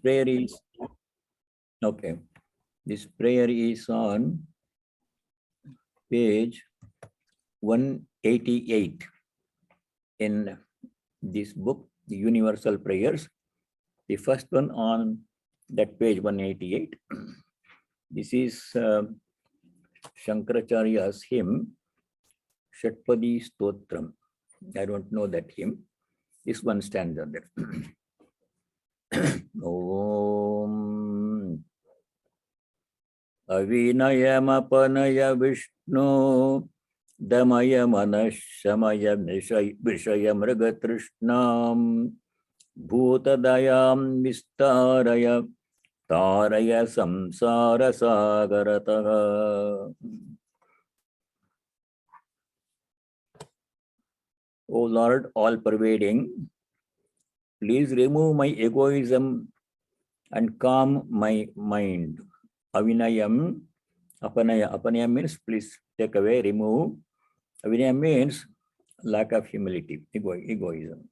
prayer is, okay, this prayer is on page 188 in this book, the Universal Prayers. The first one on that page 188. This is Shankaracharya's hymn, Shatpathram. I don't know that hymn. This one stands on there. Om Avinayamapanaya Vishnu Damaya Manashamaya Vishaya Mrigatrishnam Bhutadayam Vistaraya Taraya Samsara Sagarataha. O Lord, all-pervading, please remove my egoism and calm my mind. Avinayam, apanaya. Apanaya means please take away, remove. Avinaya means lack of humility, egoism.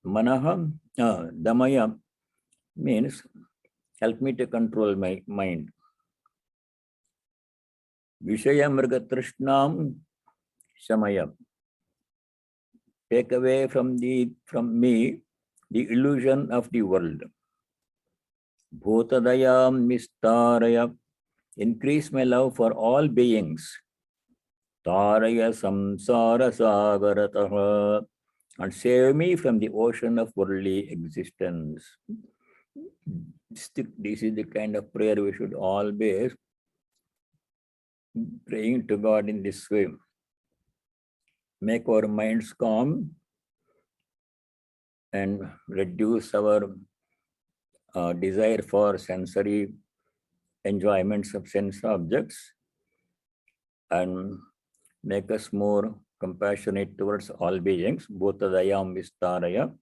Manaha, damaya means help me to control my mind. Vishaya mrigatrishnam shamaya. Take away from me the illusion of the world. Bhutadayam mistaraya. Increase my love for all beings. Taraya samsara sagarataha. And save me from the ocean of worldly existence. This is the kind of prayer we should always praying to God in this way. Make our minds calm and reduce our desire for sensory enjoyments of sense objects, and make us more compassionate towards all beings. Bhutadayam vistaraya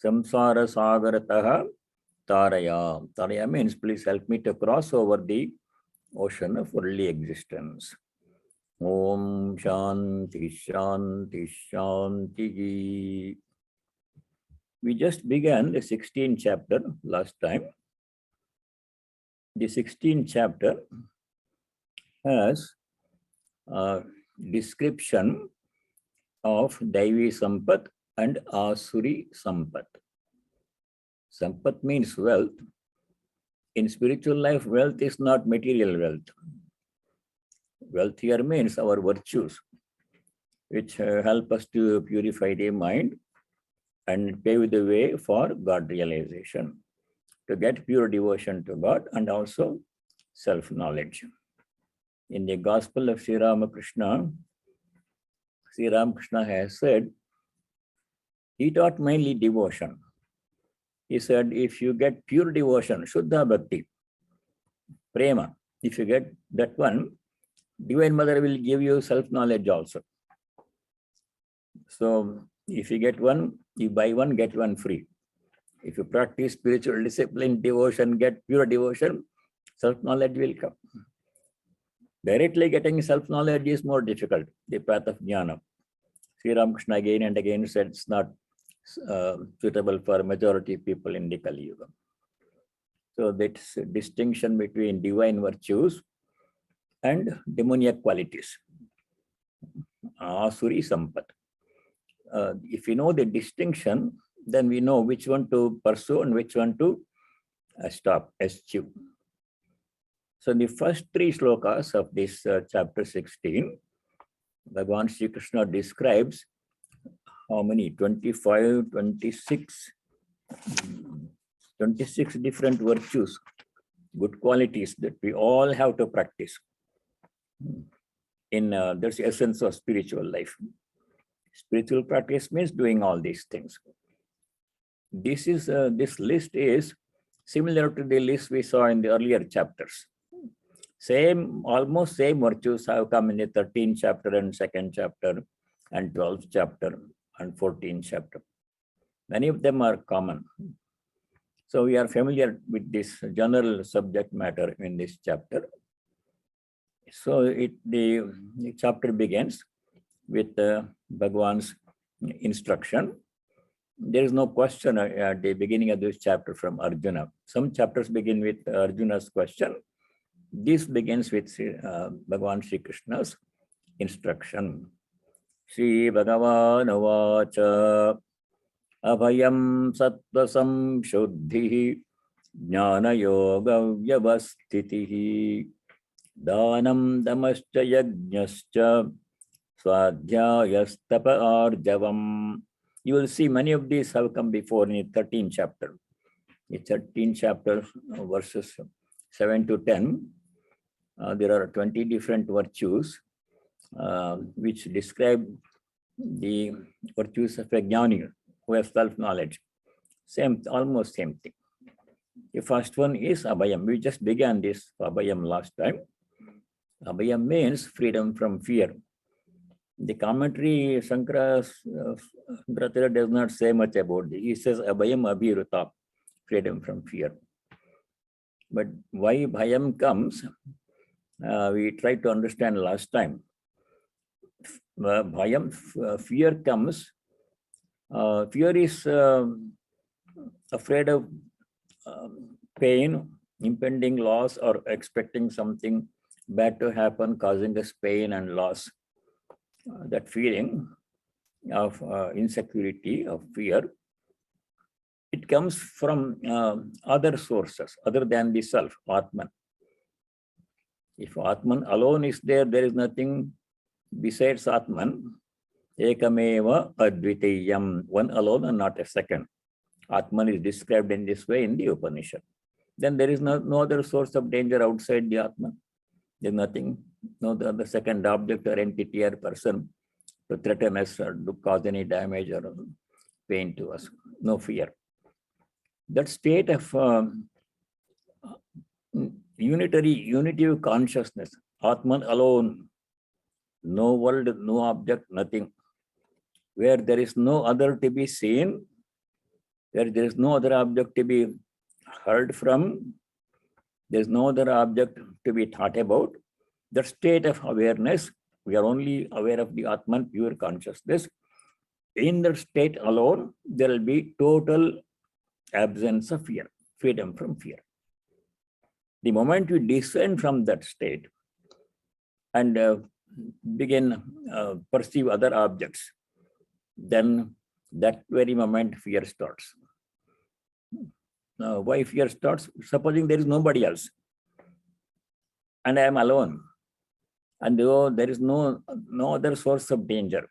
samsara sagarataha taraya. Taraya means please help me to cross over the ocean of worldly existence. Om Shanti Shanti Shanti. We just began the 16th chapter last time. The 16th chapter has a description of Daivi Sampat and Asuri Sampat. Sampat means wealth. In spiritual life, wealth is not material wealth. Wealth here means our virtues, which help us to purify the mind and pave the way for God realization, to get pure devotion to God and also self-knowledge. In the Gospel of Sri Ramakrishna, Sri Ramakrishna has said, he taught mainly devotion. He said, if you get pure devotion, Shuddha Bhakti, Prema, if you get that one, Divine Mother will give you self-knowledge also. So, if you get one, you buy one, get one free. If you practice spiritual discipline, devotion, get pure devotion, self-knowledge will come. Directly getting self-knowledge is more difficult, the path of jnana. Sri Ramakrishna again and again said it's not suitable for majority of people in the Kali Yuga. So that's a distinction between divine virtues and demoniac qualities. Asuri Sampat. If we know the distinction, then we know which one to pursue and which one to stop, eschew. So the first three slokas of this chapter 16, Bhagavan Sri Krishna describes how many? 25, 26 different virtues, good qualities that we all have to practice. That's the essence of spiritual life. Spiritual practice means doing all these things. This list is similar to the list we saw in the earlier chapters. Almost same virtues have come in the 13th chapter and 2nd chapter and 12th chapter and 14th chapter. Many of them are common. So we are familiar with this general subject matter in this chapter. So the chapter begins with Bhagavan's instruction there is no question at the beginning of this chapter from Arjuna. Some chapters begin with Arjuna's question. This begins with Bhagavan Sri Krishna's instruction. Sri Bhagavan Vacha Abhayam Sattva Samshuddhi Jnana Yoga Vyavastitihi Dhanam Damascha Yajnascha Swadhyayastapa Arjavam. You will see many of these have come before in the 13th chapter. The 13th chapter, verses 7 to 10, there are 20 different virtues which describe the virtues of a jnani who has self-knowledge. Almost same thing. The first one is abhayam. We just began this abhayam last time. Abhayam means freedom from fear. The commentary, Shankaracharya does not say much about this. He says abhayam abhiruta, freedom from fear. But why bhayam comes, we tried to understand last time. Bhayam, fear comes. Fear is afraid of pain, impending loss, or expecting something bad to happen, causing us pain and loss. That feeling of insecurity, of fear, it comes from other sources other than the self, Atman. If Atman alone is there, there is nothing besides Atman. Ekameva advitiyam, one alone and not a second. Atman is described in this way in the Upanishad. Then there is no other source of danger outside the Atman. There is nothing, no other second object or entity or person to threaten us or to cause any damage or pain to us. No fear. That state of unity of consciousness, Atman alone, no world, no object, nothing, where there is no other to be seen, where there is no other object to be heard from, there is no other object to be thought about. That state of awareness, we are only aware of the Atman, pure consciousness. In that state alone, there will be total absence of fear, freedom from fear. The moment we descend from that state and begin perceive other objects, then that very moment fear starts. Now, why fear starts? Supposing there is nobody else and I am alone, and there is no other source of danger,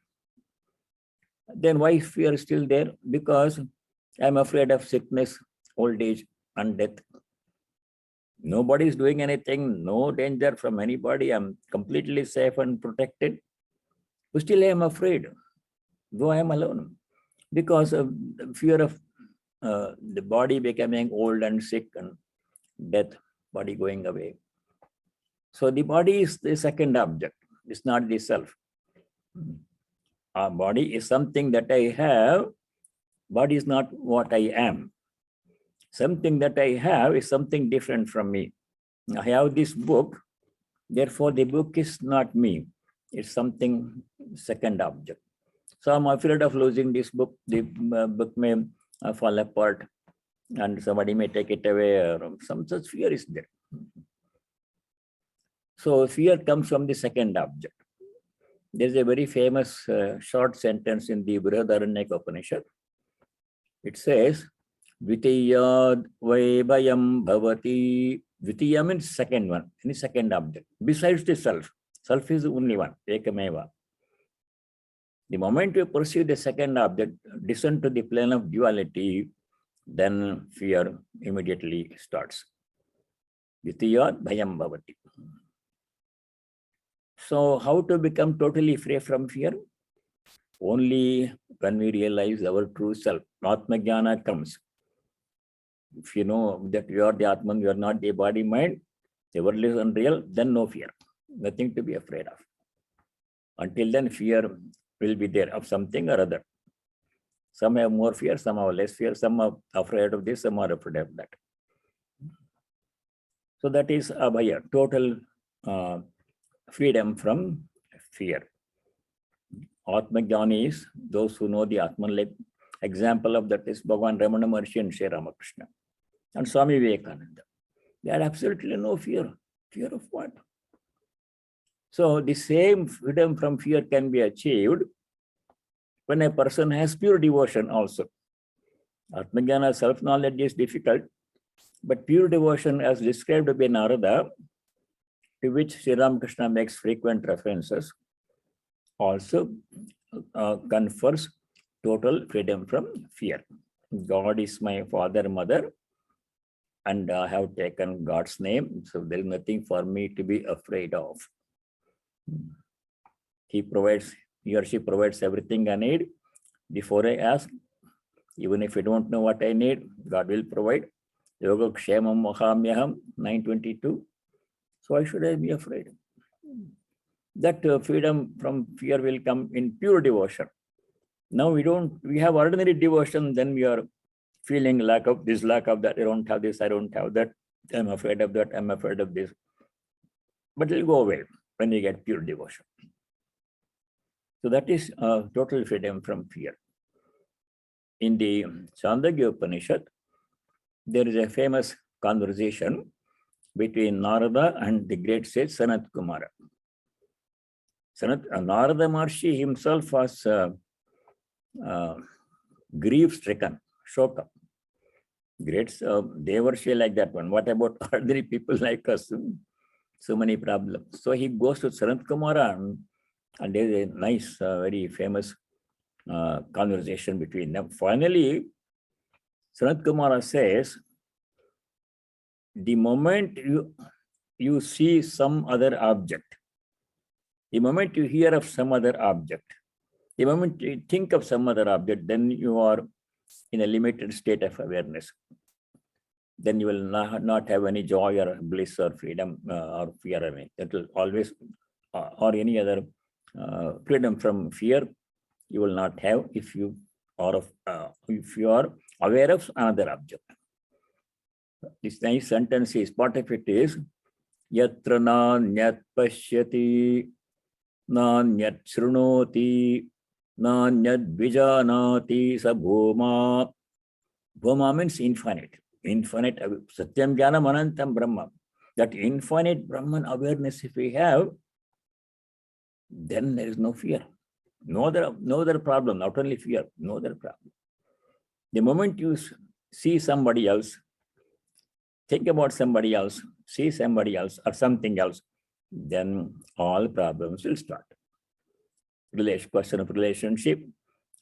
then why fear is still there? Because I am afraid of sickness, old age, and death. Nobody is doing anything, no danger from anybody. I am completely safe and protected. But still I am afraid, though I am alone, because of the fear of the body becoming old and sick and death, body going away. So the body is the second object. It's not the self. Our body is something that I have. Body is not what I am. Something that I have is something different from me. I have this book, therefore the book is not me. It's something second object. So I'm afraid of losing this book. The book may fall apart and somebody may take it away, or some such fear is there. So fear comes from the second object. There's a very famous short sentence in the Brihadaranyaka Upanishad. It says, Dvitiyad vaibhayam bhavati. Dvitiya means second one, any second object. Besides the self. Self is the only one, ekameva. The moment you perceive the second object, descend to the plane of duality, then fear immediately starts. Dvitiyad bhayam bhavati. So how to become totally free from fear? Only when we realize our true self. Atma Jnana comes. If you know that you are the Atman, you are not the body mind, the world is unreal, then no fear. Nothing to be afraid of. Until then, fear will be there of something or other. Some have more fear, some have less fear, some are afraid of this, some are afraid of that. So that is abhaya, total freedom from fear. Atma Jnani is those who know the Atman, like Example of that is Bhagavan Ramana Maharshi and Sri Ramakrishna and Swami Vivekananda. They had absolutely no fear. Fear of what? So the same freedom from fear can be achieved when a person has pure devotion also. Atmajnana, self-knowledge is difficult, but pure devotion as described by Narada, to which Sri Ramakrishna makes frequent references, also confers total freedom from fear. God is my father, mother, and I have taken God's name, so there is nothing for me to be afraid of. He or she provides everything I need. Before I ask, even if I don't know what I need, God will provide. Yoga Kshemam Mahamyaham 922. So why should I be afraid? That freedom from fear will come in pure devotion. Now we have ordinary devotion, then we are feeling lack of this, lack of that. I don't have this, I don't have that. I'm afraid of that, I'm afraid of this. But it will go away when you get pure devotion. So that is total freedom from fear. In the Chandogya Upanishad, there is a famous conversation between Narada and the great sage Sanat Kumara. Narada Maharshi himself was grief-stricken, shoka. Great Devarshi like that one. What about ordinary people like us? So many problems. So he goes to Sanat Kumara and there is a nice, very famous conversation between them. Finally, Sanat Kumara says, the moment you see some other object, the moment you hear of some other object, the moment you think of some other object, then you are in a limited state of awareness. Then you will not have any joy or bliss or freedom or fear. It will always, or any other freedom from fear, you will not have if you are aware of another object. This nice sentence is, part of it is, yatra nanyat pashyati, nanyat shrunoti, nanyat vijanati sa bhoma. Bhoma means infinite. Infinite, satyam jnanam anantam brahma. That infinite Brahman awareness, if we have, then there is no fear. No other problem, not only fear, no other problem. The moment you see somebody else, think about somebody else, see somebody else or something else, then all problems will start. Question of relationship.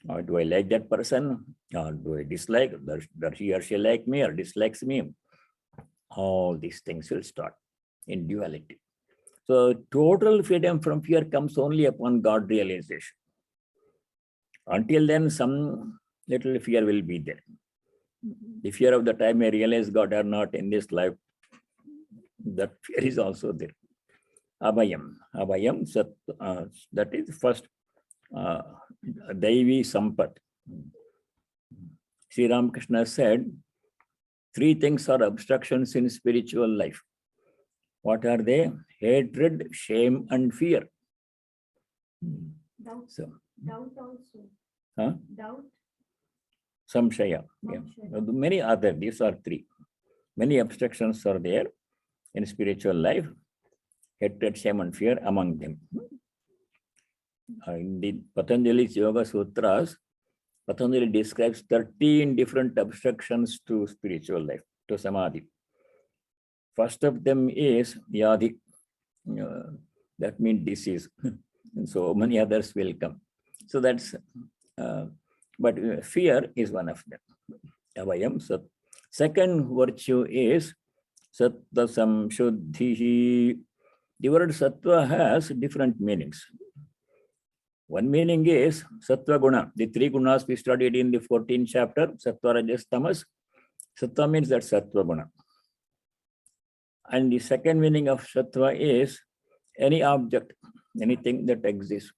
Or do I like that person? Or do I dislike? Does he or she like me or dislikes me? All these things will start in duality. So total freedom from fear comes only upon God realization. Until then, some little fear will be there. The fear of the time I realize God or not in this life, that fear is also there. Abhayam. Abhayam, that is first Devi Sampat. Sri Ramakrishna said, 3 things are obstructions in spiritual life. What are they? Hatred, shame, and fear. Doubt. So, Doubt also. Huh? Doubt. Samshaya. Yeah. Many other, these are 3. Many obstructions are there in spiritual life. Hatred, shame, and fear among them. In the Patanjali's Yoga Sutras, Patanjali describes 13 different obstructions to spiritual life, to Samadhi. First of them is Yadhi. That means disease. And so many others will come. So that's, but fear is one of them. Avayam Sat. Second virtue is Sattva Samshuddhi. The word Sattva has different meanings. One meaning is Sattva Guna. The 3 gunas we studied in the 14th chapter, Sattva, Rajas, Tamas. Sattva means that Sattva Guna. And the second meaning of Sattva is any object, anything that exists.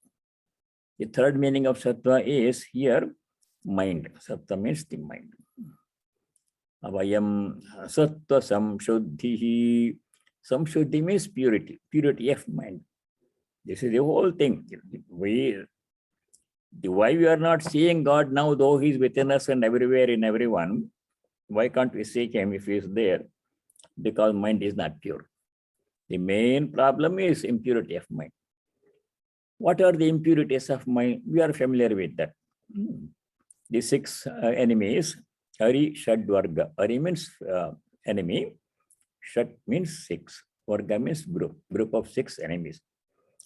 The third meaning of Sattva is here, mind. Sattva means the mind. Avayam Sattva Samshuddhi. Samshuddhi means purity, purity of mind. This is the whole thing. Why we are not seeing God now, though He is within us and everywhere in everyone? Why can't we seek Him if He is there? Because mind is not pure. The main problem is impurity of mind. What are the impurities of mind? We are familiar with that. The six enemies, Hari, Shad, Varga. Hari means enemy, Shad means six, Varga means group of six enemies.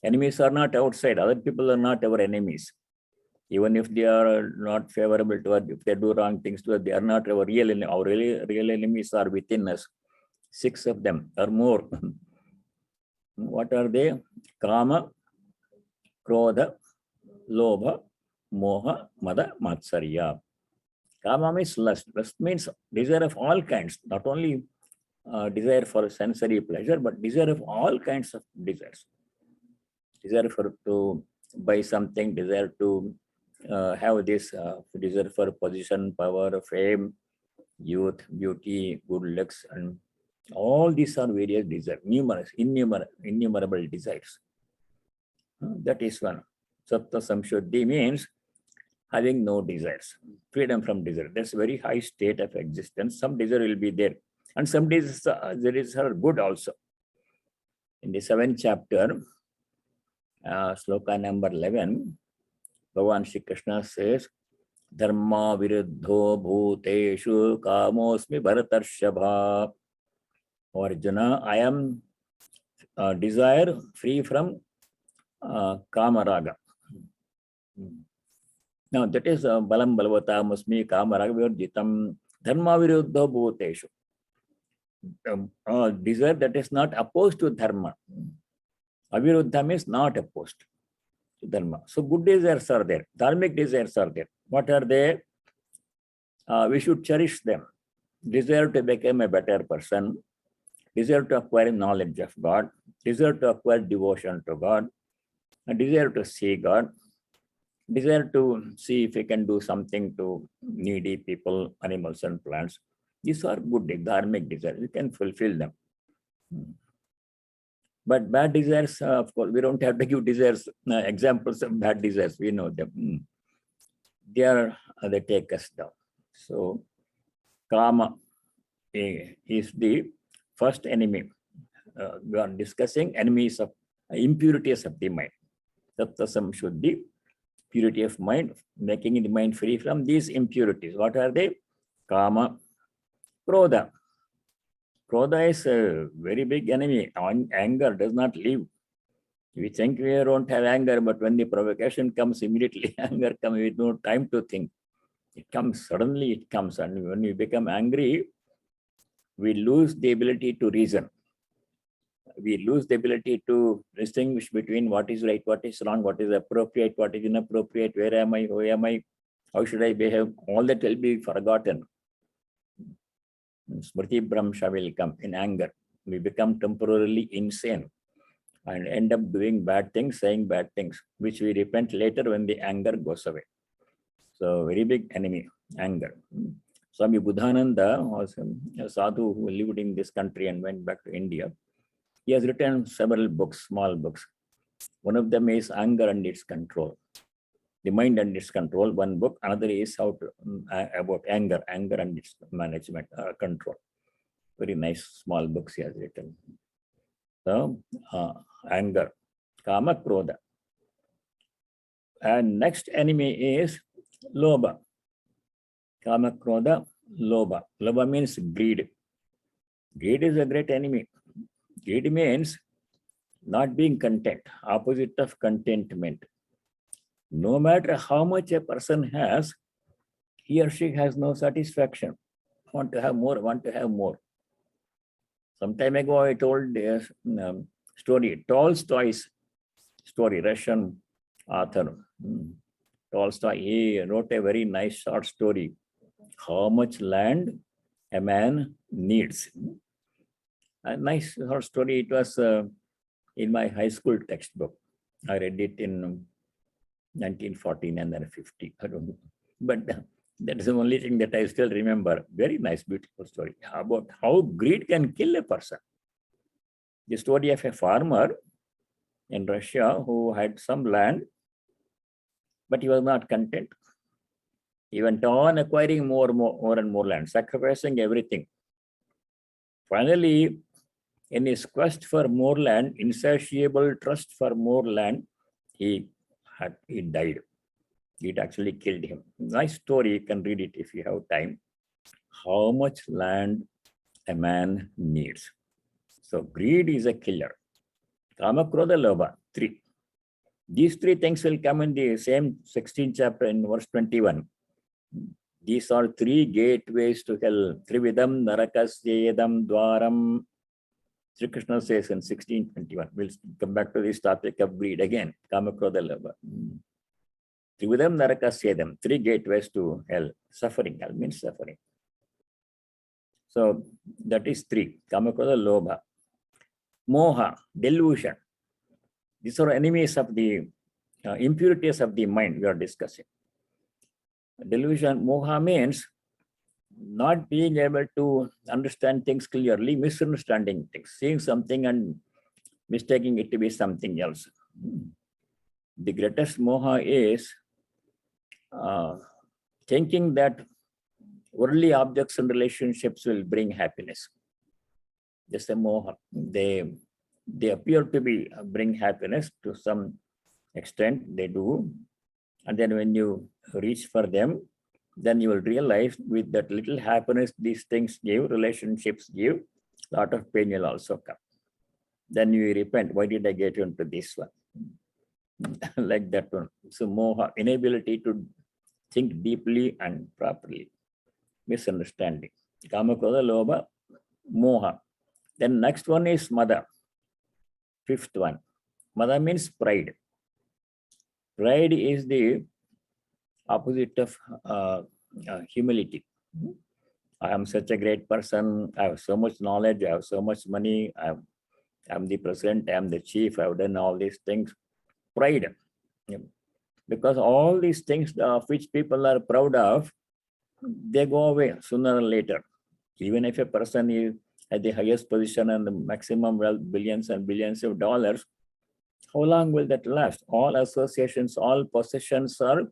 Enemies are not outside, other people are not our enemies. Even if they are not favorable to us, if they do wrong things to us, they are not our real enemy. Our real enemies are within us. Six of them or more. What are they? Kama, Krodha, Lobha, Moha, Mada, Matsarya. Kama means lust. Lust means desire of all kinds, not only desire for sensory pleasure, but desire of all kinds of desires. Desire to buy something, desire to have this, desire for position, power, fame, youth, beauty, good looks, and all these are various desires, innumerable desires. That is one. Sattva Samshuddhi means having no desires, freedom from desire. That's a very high state of existence. Some desire will be there, and some desires are good also. In the 7th chapter, sloka number 11, Bhagavan Shri Krishna says, Dharma viruddho bhuteshu kamosmi bharatarshava. Arjuna, I am desire free from kamaraga. Now that is balam balvata musmi kamaraga virjitam dharma viruddho bhuteshu. Desire that is not opposed to dharma. Aviruddha means not opposed to dharma. So good desires are there. Dharmic desires are there. What are they? We should cherish them. Desire to become a better person. Desire to acquire knowledge of God. Desire to acquire devotion to God. A desire to see God. Desire to see if we can do something to needy people, animals and plants. These are good dharmic desires. We can fulfill them. But bad desires, of course, we don't have to give desires, examples of bad desires. We know them. They take us down. So, Kama is the first enemy. We are discussing enemies of impurities of the mind. Sattva Samshuddhi, purity of mind, making the mind free from these impurities. What are they? Kama, Krodha. Krodha is a very big enemy. Anger does not leave. We think we don't have anger, but when the provocation comes, immediately anger comes with no time to think. It comes, suddenly it comes. And when we become angry, we lose the ability to reason. We lose the ability to distinguish between what is right, what is wrong, what is appropriate, what is inappropriate, where am I, who am I, how should I behave. All that will be forgotten. Smriti Brahmsha will come in anger. We become temporarily insane and end up doing bad things, saying bad things, which we repent later when the anger goes away. So, very big enemy, anger. Swami Buddhananda was a sadhu who lived in this country and went back to India. He has written several books, small books. One of them is Anger and Its Control. The Mind and Its Control, one book. Another is about anger and its management, control. Very nice small books he has written. So, anger, Kama, Krodha. And next enemy is Lobha. Kama, Krodha, Lobha. Lobha means greed. Greed is a great enemy. Greed means not being content, opposite of contentment. No matter how much a person has, he or she has no satisfaction. Want to have more, want to have more. Some time ago, I told a story, Tolstoy's story, Russian author. Tolstoy, he wrote a very nice short story. How much land a man needs. A nice short story. It was in my high school textbook. I read it in 1949 and then 50. I don't know. But that is the only thing that I still remember. Very nice, beautiful story about how greed can kill a person. The story of a farmer in Russia who had some land But he was not content. He went on acquiring more and more land, sacrificing everything. Finally, in his quest for more land, insatiable trust for more land, he died. It actually killed him. Nice story, you can read it if you have time. How much land a man needs. So greed is a killer. Kama, Krodha, Lobha, 3. These 3 things will come in the same 16th chapter in verse 21. These are 3 gateways to hell. Trividam Narakasyedam Dwaram. Sri Krishna says in 16:21. We'll come back to this topic of greed again. Kama, Krodha, Lobha. Trividam Narakasyedam. 3 gateways to hell. Suffering. Hell means suffering. So that is 3. Kama, Krodha, Lobha. Moha, delusion. These are enemies of the impurities of the mind we are discussing. Delusion, moha means not being able to understand things clearly, misunderstanding things, seeing something and mistaking it to be something else. The greatest moha is thinking that worldly objects and relationships will bring happiness. Just a moha. They appear to bring happiness to some extent, they do. And then when you reach for them, then you will realize with that little happiness these things give, relationships give, a lot of pain will also come. Then you repent, why did I get into this one? Like that one. So moha, inability to think deeply and properly. Misunderstanding. Kama, Krodha, Lobha, moha. Then next one is mada. 5th one. Mada means pride. Pride is the opposite of humility. I am such a great person. I have so much knowledge. I have so much money. I'm the president. I'm the chief. I've done all these things. Pride. Because all these things of which people are proud of, they go away sooner or later. Even if a person is at the highest position and the maximum wealth, billions and billions of dollars, how long will that last? All associations, all possessions are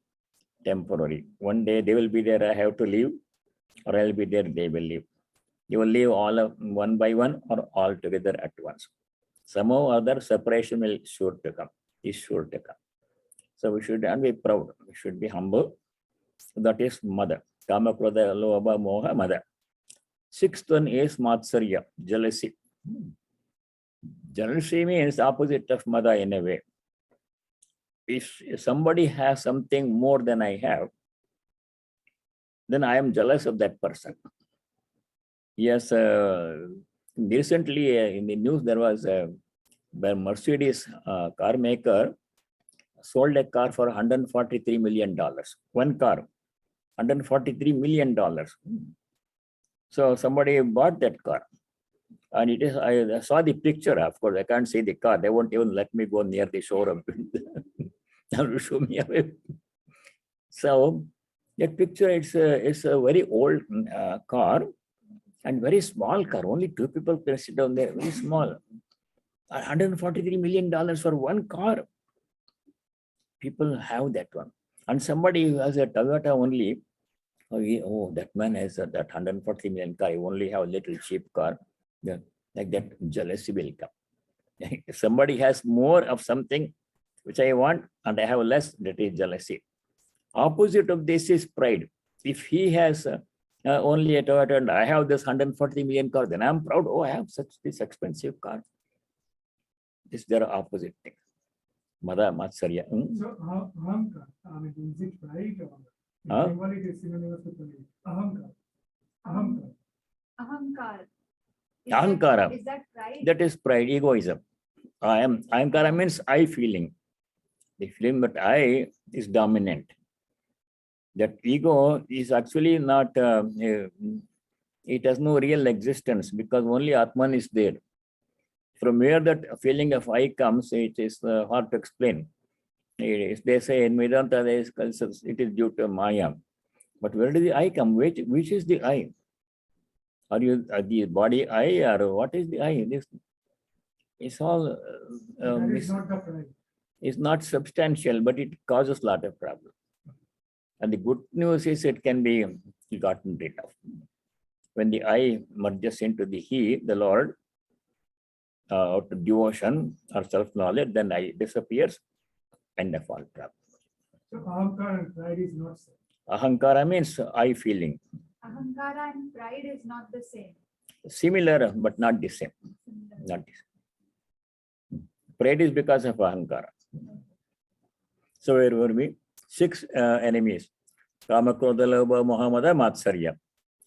temporary. One day they will be there, I have to leave, or I'll be there, they will leave. You will leave all of one by one or all together at once. Somehow or other separation is sure to come. So we should not be proud. We should be humble. That is mada. Kama, Krodha, Lobha, moha, mada. 6th one is matsarya, jealousy. Jealousy means opposite of mada in a way. If somebody has something more than I have, then I am jealous of that person. Yes, recently in the news there was a Mercedes car maker sold a car for $143 million. One car, $143 million. So somebody bought that car. And it is, I saw the picture, of course, I can't see the car. They won't even let me go near the showroom. They will show me away. So that picture, it's a very old car and very small car. Only 2 people can sit down there, very small. $143 million for one car. People have that one. And somebody who has a Toyota only, that man has that 140 million car. You only have a little cheap car. Yeah, like that, jealousy will come. If somebody has more of something which I want and I have less, that is jealousy. Opposite of this is pride. If he has only a Toyota and I have this 140 million car, then I'm proud. Oh, I have such this expensive car. This is their opposite thing. Mada, Matsarya. So, ahamkar, I mean, is it right or in Bengali it is synonymous with ahamkar? Ahamkar. Ahankara. Is that pride? That is pride, egoism. Ahankara means I feeling. The feeling that I is dominant. That ego is actually not, it has no real existence because only Atman is there. From where that feeling of I comes, it is hard to explain. They say in Vedanta, it is due to Maya. But where does the I come? Which is the I? Are you the body I or what is the I? This is all. That is not the pride. is not substantial, but it causes a lot of problems. And the good news is it can be gotten rid of. When the I merges into the He, the Lord, out of devotion or self-knowledge, then I disappears and the fall problem. So ahankara and pride is not same. Ahankara means I feeling. Ahankara and pride is not the same. Similar, but not the same. Not the same. Pride is because of ahankara. So where were we? 6 enemies. Kama, Krodha, Lobha, Mohamada, Matsarya.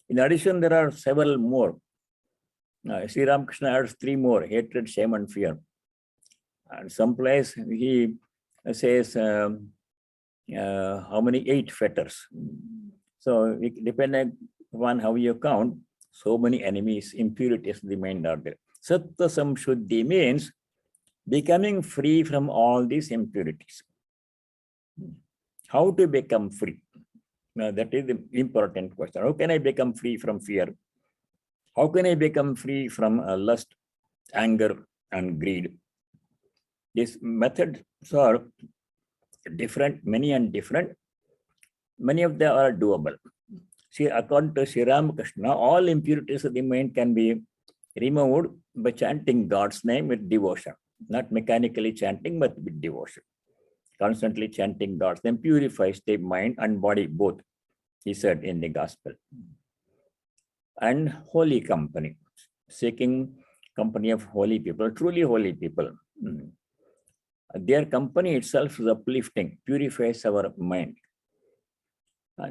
In addition, there are several more. Sri Ramakrishna adds 3 more: hatred, shame, and fear. And someplace he says how many? 8 fetters. So depending upon how you count, so many enemies, impurities in the mind are there. Sattva samshuddhi means becoming free from all these impurities. How to become free? Now that is the important question. How can I become free from fear? How can I become free from lust, anger, and greed? These methods are different, many and different. Many of them are doable. See, according to Sri Ramakrishna, all impurities of the mind can be removed by chanting God's name with devotion. Not mechanically chanting, but with devotion. Constantly chanting God's name purifies the mind and body both, he said in the gospel. And holy company, seeking company of holy people, truly holy people. Their company itself is uplifting, purifies our mind.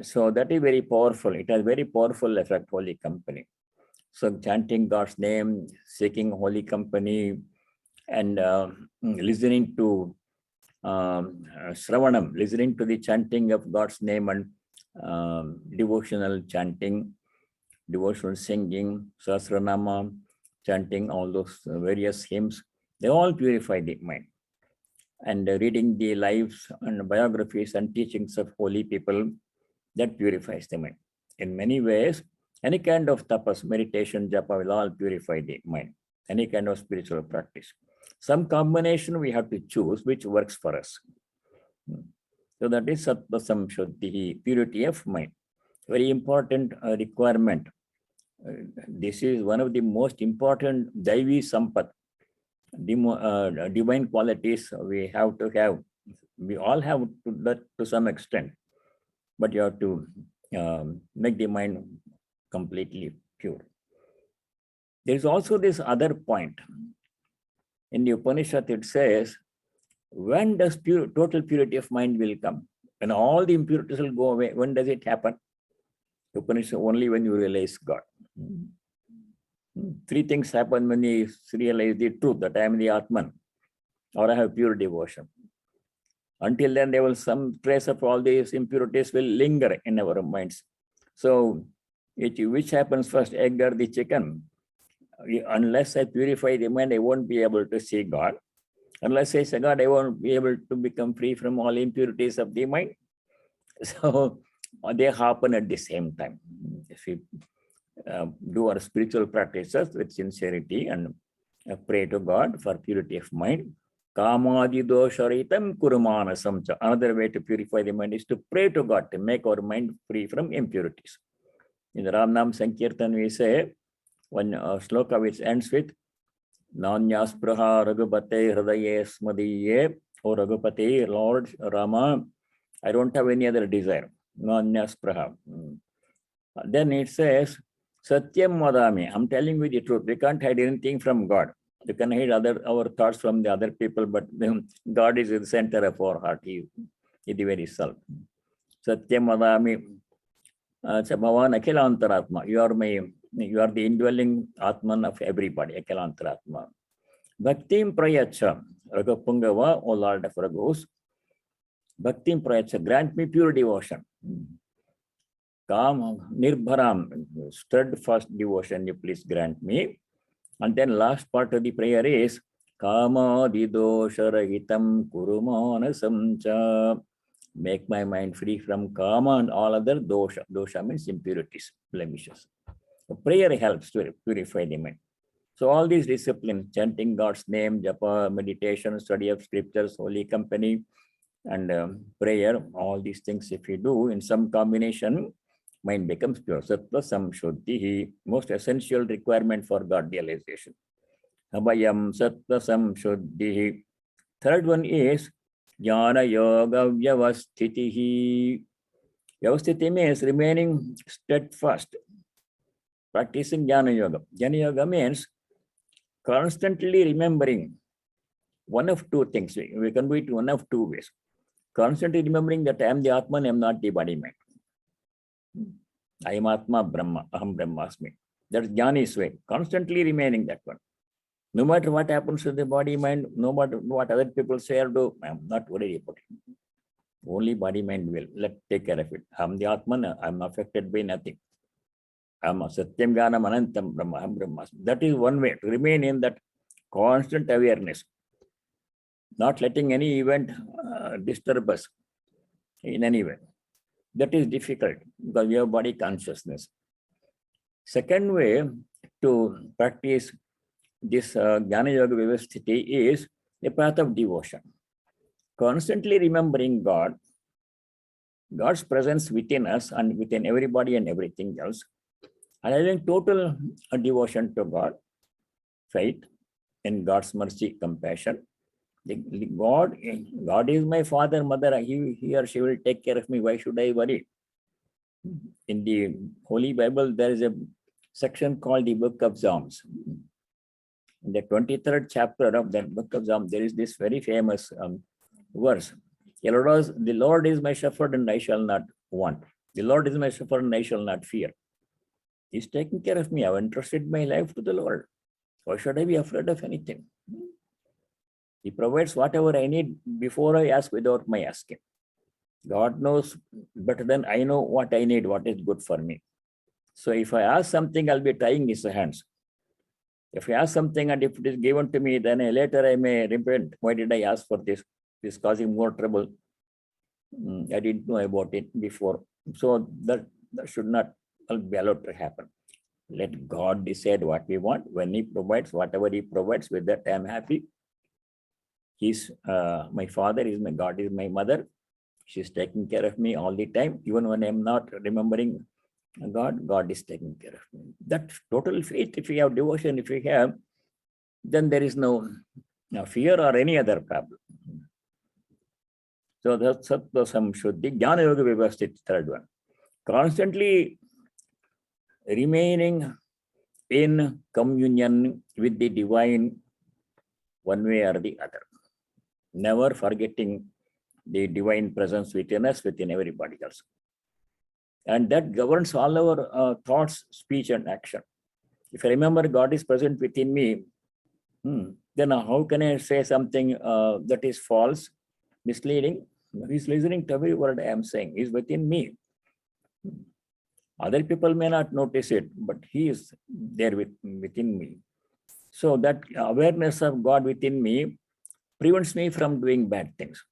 So that is very powerful. It has very powerful effect, holy company. So chanting God's name, seeking holy company, and listening to Sravanam, listening to the chanting of God's name and devotional chanting, devotional singing, Sahasranama, chanting all those various hymns, they all purify the mind. And reading the lives and biographies and teachings of holy people, that purifies the mind. In many ways, any kind of tapas, meditation, japa will all purify the mind. Any kind of spiritual practice. Some combination we have to choose which works for us. So that is sattva samshuddhi, purity of mind. Very important requirement. This is one of the most important daivi sampat, divine qualities we have to have. We all have to that to some extent, but you have to make the mind completely pure. There is also this other point. In the Upanishad, it says, when does total purity of mind will come? When all the impurities will go away, when does it happen? Upanishad, only when you realize God. 3 things happen when you realize the truth, that I am the Atman, or I have pure devotion. Until then, there will some trace of all these impurities will linger in our minds. So, which happens first, egg or the chicken? Unless I purify the mind, I won't be able to see God. Unless I say God, I won't be able to become free from all impurities of the mind. So they happen at the same time. If we do our spiritual practices with sincerity and pray to God for purity of mind, kamadi dosharitam kurumanasam. Another way to purify the mind is to pray to God to make our mind free from impurities. In the Ram Nam Sankirtan, we say, one sloka which ends with Nanyaspraha Raghupate Hridaye Smadiye, O Raghupate, Lord Rama, I don't have any other desire. Nanyaspraha. Then it says, Satyam Vadami, I'm telling you the truth. We can't hide anything from God. You can hide our thoughts from the other people, but God is in the center of our heart. He is the very self. Satyam Vadami, Bhavan Akhilantaratma. You are the indwelling Atman of everybody, Akhilantaratma. Bhaktim Prayacha, Raghupungava, O Lord of Raghus. Bhaktim Prayacha, grant me pure devotion. Kam Nirbharam, steadfast devotion, you please grant me. And then last part of the prayer is Kama Didosharahitam Kurumana Cha. Make my mind free from Kama and all other dosha. Dosha means impurities, blemishes. So prayer helps to purify the mind. So all these disciplines, chanting God's name, japa, meditation, study of scriptures, holy company, and prayer, all these things, if you do in some combination, mind becomes pure. Sattva samshuddhi, most essential requirement for God realization. Abhayam sattva samshuddhi. Third one is jnana yoga vyavasthitihi. Vyavasthiti means remaining steadfast, practicing jnana yoga. Jnana yoga means constantly remembering one of two things. We can do it one of two ways. Constantly remembering that I am the Atman, I am not the body mind. I am Atma Brahma, Aham Brahmasmi. That's Jnani's way. Constantly remaining that one. No matter what happens to the body mind, no matter what other people say or do, I am not worried about it. Only body mind will. Let's take care of it. I am the Atman, I am affected by nothing. I am Satyam Jnanam Anantam Brahma, Aham Brahmasmi. That is one way to remain in that constant awareness. Not letting any event disturb us in any way. That is difficult because we have body consciousness. Second way to practice this Jnana Yoga Vyavasthiti is a path of devotion. Constantly remembering God, God's presence within us and within everybody and everything else, and having total devotion to God, faith in God's mercy, compassion. God is my father, mother, he or she will take care of me. Why should I worry? In the Holy Bible, there is a section called the Book of Psalms. In the 23rd chapter of that Book of Psalms, there is this very famous verse. The Lord is my shepherd and I shall not want. The Lord is my shepherd and I shall not fear. He's taking care of me. I've entrusted my life to the Lord. Why should I be afraid of anything? He provides whatever I need before I ask without my asking. God knows better than I know what I need, what is good for me. So if I ask something, I'll be tying his hands. If I ask something and if it is given to me, then later I may repent. Why did I ask for this? This is causing more trouble. I didn't know about it before. So that should not be allowed to happen. Let God decide what we want. When he provides, whatever he provides, with that I am happy. He's my father, God is my mother. She's taking care of me all the time. Even when I'm not remembering God, God is taking care of me. That total faith, if we have devotion, if we have, then there is no fear or any other problem. So that's Sattva Samshuddhi. Jnana Yoga Vyavasthiti, third one. Constantly remaining in communion with the divine one way or the other. Never forgetting the divine presence within us, within everybody else. And that governs all our thoughts, speech, and action. If I remember God is present within me, then how can I say something that is false, misleading? He's listening to every word I am saying. He's within me. Other people may not notice it, but he is there within me. So that awareness of God within me prevents me from doing bad things.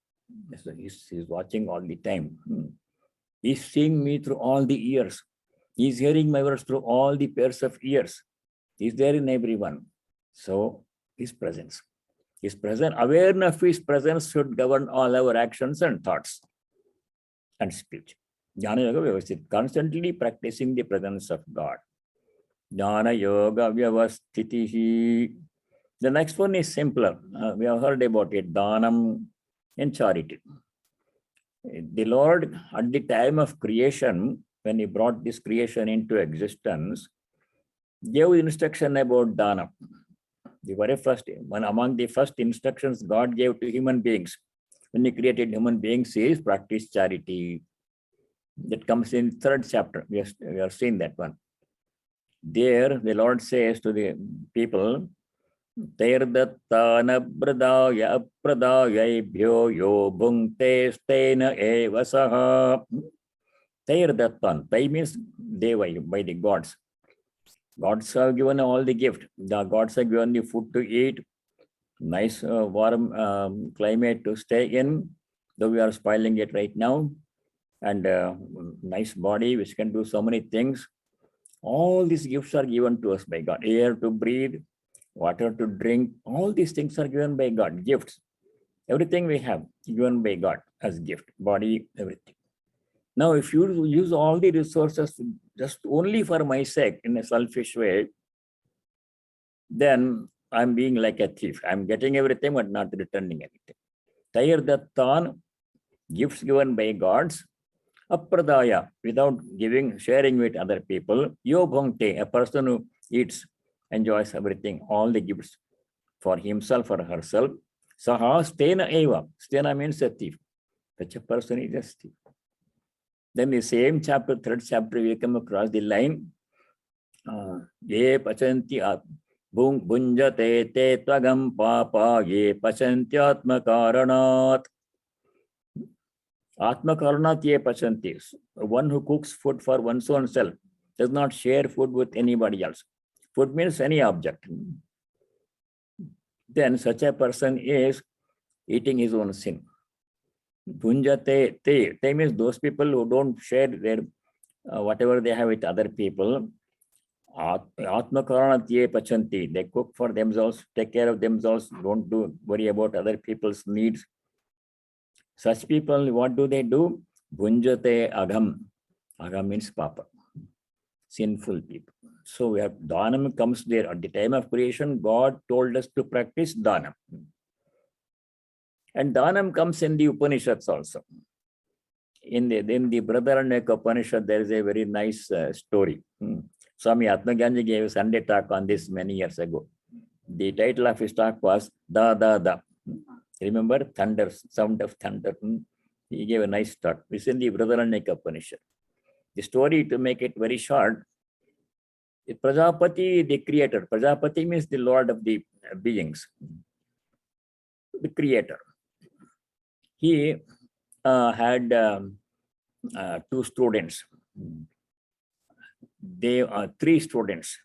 So he's watching all the time. He's seeing me through all the ears. He's hearing my words through all the pairs of ears. He's there in everyone. So his presence. His presence, awareness of his presence should govern all our actions and thoughts and speech. Jnana Yoga Vyavasthiti, constantly practicing the presence of God. Jnana Yoga Vyavasthitihi. The next one is simpler. We have heard about it, Dhanam and charity. The Lord, at the time of creation, when he brought this creation into existence, gave instruction about Dhanam. The very first one, among the first instructions God gave to human beings when he created human beings is practice charity. That comes in 3rd chapter. We have seen that one. There, the Lord says to the people, Tairdhattana pradaya pradayabhyo yo bhungte stena evasaha. Tairdhattan. Tai means Deva, by the gods. Gods have given all the gift. The gods have given the food to eat, nice warm climate to stay in, though we are spoiling it right now, and nice body which can do so many things. All these gifts are given to us by God. Air to breathe, water to drink, all these things are given by God, gifts. Everything we have given by God as gift, body, everything. Now, if you use all the resources just only for my sake in a selfish way, then I'm being like a thief. I'm getting everything but not returning anything. Tayar dattan, gifts given by gods, apradaya, without giving, sharing with other people. Yo bhangte, a person who eats, enjoys everything, all the gifts for himself or herself. Saha stena eva. Stena means a thief. Such a person is a thief. Then the same chapter, third chapter, we come across the line, ye pachanti bhunjate te tvagam papa ye pachanti atma karanat. Atma karanat ye pachanti. One who cooks food for one's own self does not share food with anybody else. Food means any object. Then such a person is eating his own sin. Bhunjate te means those people who don't share their whatever they have with other people. Atma karanatye pachanti. They cook for themselves, take care of themselves, don't worry about other people's needs. Such people, what do they do? Bhunjate agam. Agam means papa. Sinful people. So we have dhanam comes there. At the time of creation, God told us to practice dhanam. And dhanam comes in the Upanishads also. In the Brotheranya Upanishad, there is a very nice story. Swami Atmagyanji gave a Sunday talk on this many years ago. The title of his talk was Da Da Da. Remember thunder, sound of thunder. He gave a nice talk. It's in the Brotheranya Upanishad. The story, to make it very short, the Prajapati, the creator. Prajapati means the lord of the beings, the creator. He had two students. They are three students.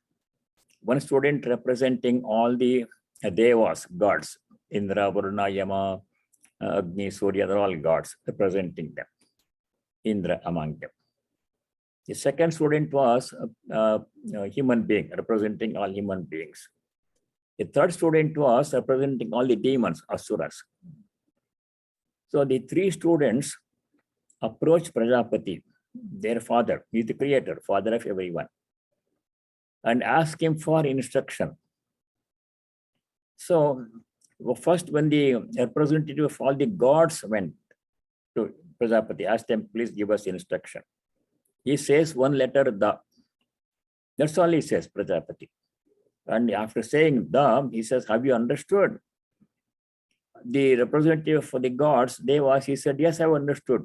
One student representing all the devas, gods. Indra, Varuna, Yama, Agni, Surya, they're all gods, representing them. Indra among them. The second student was a human being, representing all human beings. The third student was representing all the demons, asuras. So the three students approached Prajapati, their father, he is the creator, father of everyone, and asked him for instruction. So first, when the representative of all the gods went to Prajapati, asked them, please give us instruction. He says one letter, Da. That's all he says, Prajapati. And after saying Da, he says, have you understood? The representative for the gods, he said, yes, I've understood.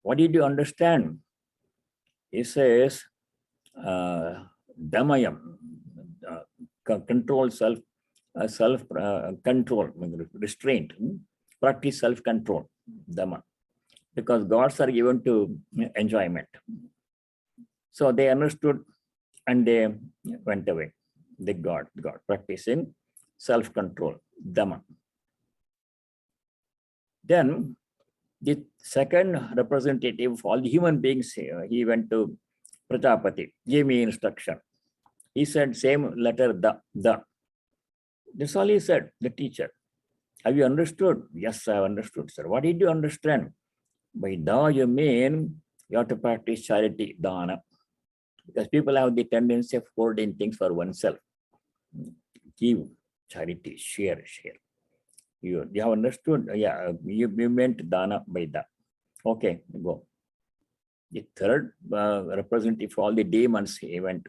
What did you understand? He says, Damayam, control self-control, restraint, practice self-control, Dama. Because gods are given to enjoyment. So they understood and they went away. The God practicing self-control, Dama. Then the second representative of all the human beings, he went to Prajapati, gave me instruction. He said, same letter, Da. That's all he said, the teacher. Have you understood? Yes, I have understood, sir. What did you understand? By Da, you mean you have to practice charity, dana. Because people have the tendency of hoarding things for oneself. Give charity, share. You have understood? Yeah, you meant dana by Da. Okay, go. The third representative for all the demons, he went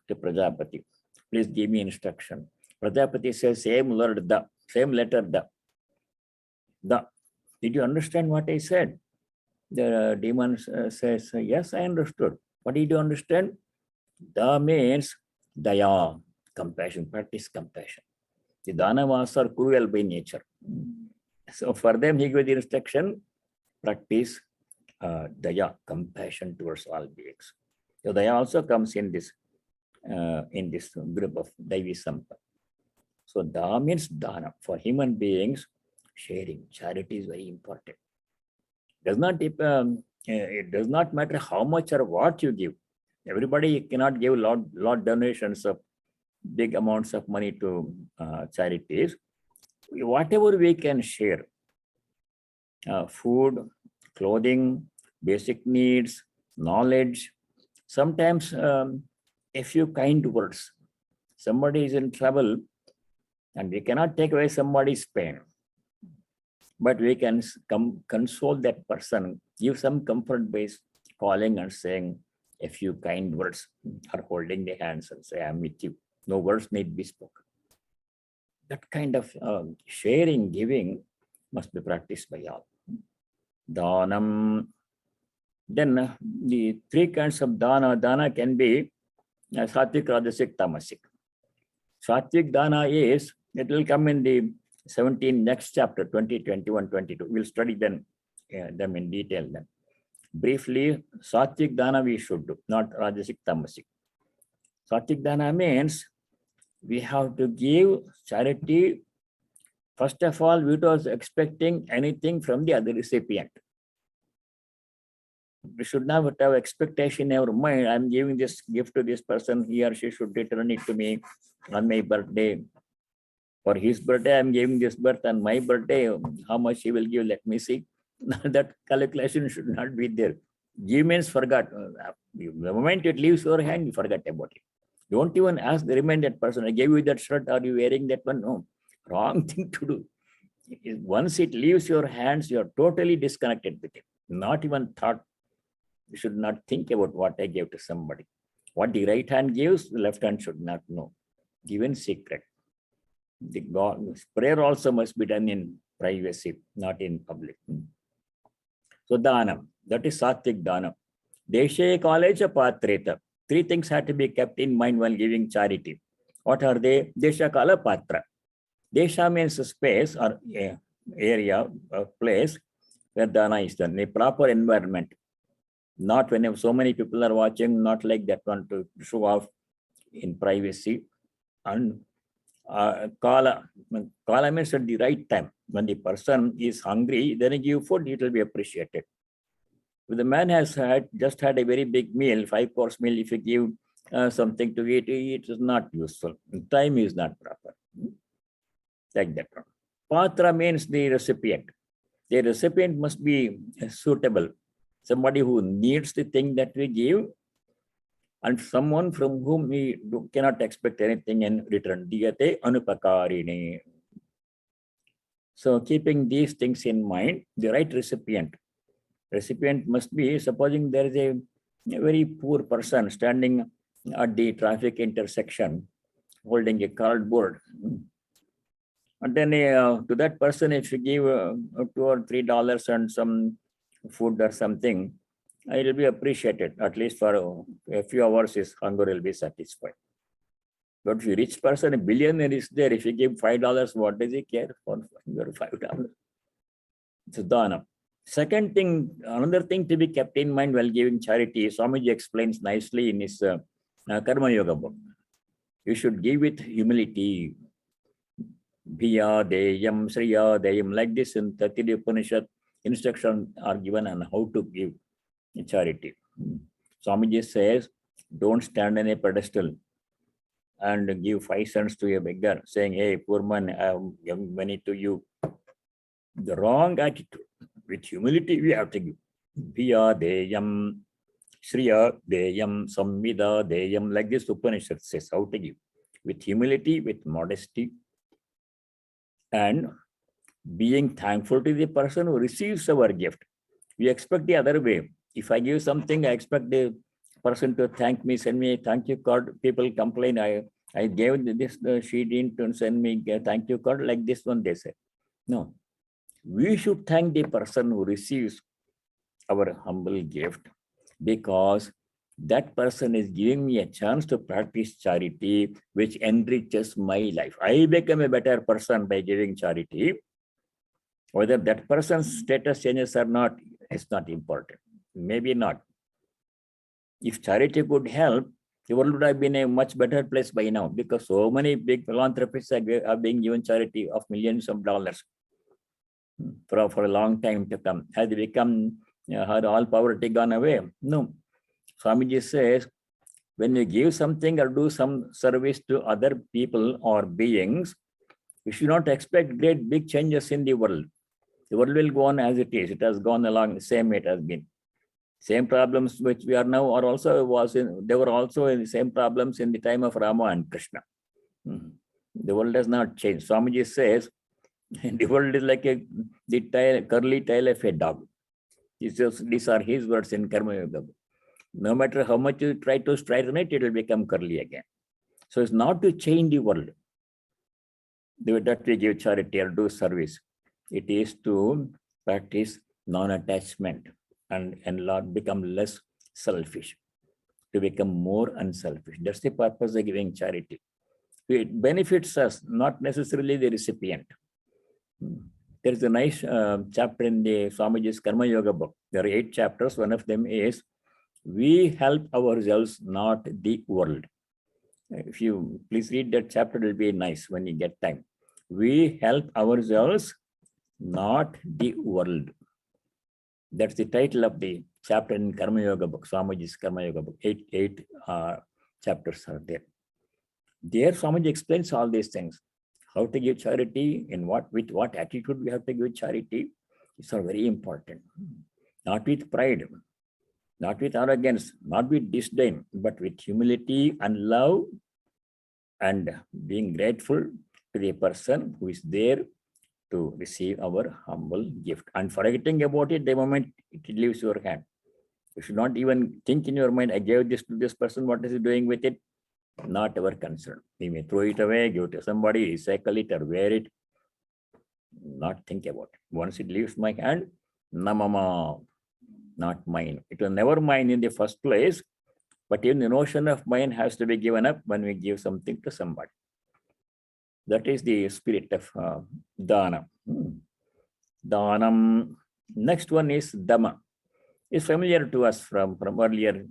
to Prajapati. Please give me instruction. Prajapati says, same word, Da, same letter, Da. Did you understand what I said? The demon says, yes, I understood. What did you understand? Da means daya, compassion, practice compassion. The Danavas are cruel by nature. So for them, he gave the instruction, practice daya, compassion towards all beings. So daya also comes in this group of Daivi Sampa. So da means dana. For human beings, sharing, charity is very important. It does not matter how much or what you give. Everybody cannot give lot donations of big amounts of money to charities. Whatever we can share, food, clothing, basic needs, knowledge, sometimes a few kind words. Somebody is in trouble and we cannot take away somebody's pain, but we can console that person, give some comfort by calling and saying a few kind words or holding the hands and say, I'm with you. No words need be spoken. That kind of sharing, giving must be practiced by all. Dhanam. Then the three kinds of dana. Dana can be sattvic, rajasic, tamasic. Sattvic dana is, it will come in the 17 next chapter, 20, 21, 22. We'll study them in detail then. Briefly, sattvic dana we should do, not rajasic, tamasic. Sattvic dana means we have to give charity, first of all, without expecting anything from the other recipient. We should not have expectation in our mind. I'm giving this gift to this person, he or she should return it to me on my birthday. For his birthday, I'm giving this birth on my birthday. How much he will give, let me see. That calculation should not be there. Give means forgot. The moment it leaves your hand, you forget about it. Don't even ask the remaining person, I gave you that shirt, are you wearing that one? No, wrong thing to do. Once it leaves your hands, you're totally disconnected with it. Not even thought. You should not think about what I gave to somebody. What the right hand gives, the left hand should not know. Give in secret. The prayer also must be done in privacy, not in public. So dhanam, that is sattvic dhanam. Deshe college patreta. Three things have to be kept in mind while giving charity. What are they? Desha kala patra. Desha means a space or area, a place where dana is done, a proper environment. Not when so many people are watching, not like that one to show off in privacy. And kala means at the right time. When the person is hungry, then you give food, it will be appreciated. If the man has just had a very big meal, 5-course meal, if you give something to eat, it is not useful. Time is not proper. Like that one. Patra means the recipient. The recipient must be suitable. Somebody who needs the thing that we give, and someone from whom we cannot expect anything in return. Diyate anupakarine. So keeping these things in mind, the right recipient. Recipient must be, supposing there is a very poor person standing at the traffic intersection holding a cardboard. And then to that person, if you give $2 or $3 and some food or something, it will be appreciated. At least for a few hours, his hunger will be satisfied. But if a rich person, a billionaire is there, if you give $5, what does he care for your $5? It's dana. Second thing, another thing to be kept in mind while giving charity, Swamiji explains nicely in his Karma Yoga book. You should give with humility. Bhiya deyam, Sriya deyam, like this in the Upanishad, instructions are given on how to give charity. Swamiji says, don't stand on a pedestal and give 5 cents to a beggar, saying, hey, poor man, I have given money to you. The wrong attitude. With humility, we have to give. Bhiya deyam, Sriya deyam, Samvida deyam, like this Upanishad says how to give. With humility, with modesty, and being thankful to the person who receives our gift. We expect the other way. If I give something, I expect the person to thank me, send me a thank you card. People complain, I gave this, she didn't send me a thank you card, like this one they say. No. We should thank the person who receives our humble gift, because that person is giving me a chance to practice charity, which enriches my life. I become a better person by giving charity. Whether that person's status changes or not, it's not important. Maybe not. If charity could help, the world would have been a much better place by now, because so many big philanthropists are being given charity of millions of dollars for a long time to come. Has it become, had all poverty gone away? No. Swamiji says, when you give something or do some service to other people or beings, you should not expect great big changes in the world. The world will go on as it is. It has gone along the same way it has been. Same problems which we are now are also they were also in the same problems in the time of Rama and Krishna. The world has not changed. Swamiji says the world is like the curly tail of a dog. These are his words in Karma Yoga. No matter how much you try to straighten it, it will become curly again. So it's not to change the world that we give charity or do service. It is to practice non-attachment and become less selfish, to become more unselfish. That's the purpose of giving charity. It benefits us, not necessarily the recipient. There is a nice chapter in the Swamiji's Karma Yoga book. There are 8 chapters. One of them is, we help ourselves, not the world. If you please read that chapter, it will be nice when you get time. We help ourselves, not the world. That's the title of the chapter in Karma Yoga book, Swamiji's Karma Yoga book. 8 chapters are there. There, Swamiji explains all these things. How to give charity, with what attitude we have to give charity. These are very important. Not with pride, not with arrogance, not with disdain, but with humility and love, and being grateful to the person who is there to receive our humble gift. And forgetting about it the moment it leaves your hand. You should not even think in your mind, I gave this to this person, what is he doing with it? Not our concern. We may throw it away, give it to somebody, recycle it or wear it. Not think about it. Once it leaves my hand, namama, not mine. It was never mine in the first place, but even the notion of mine has to be given up when we give something to somebody. That is the spirit of dana. Danam. Next one is dhamma. It's familiar to us from earlier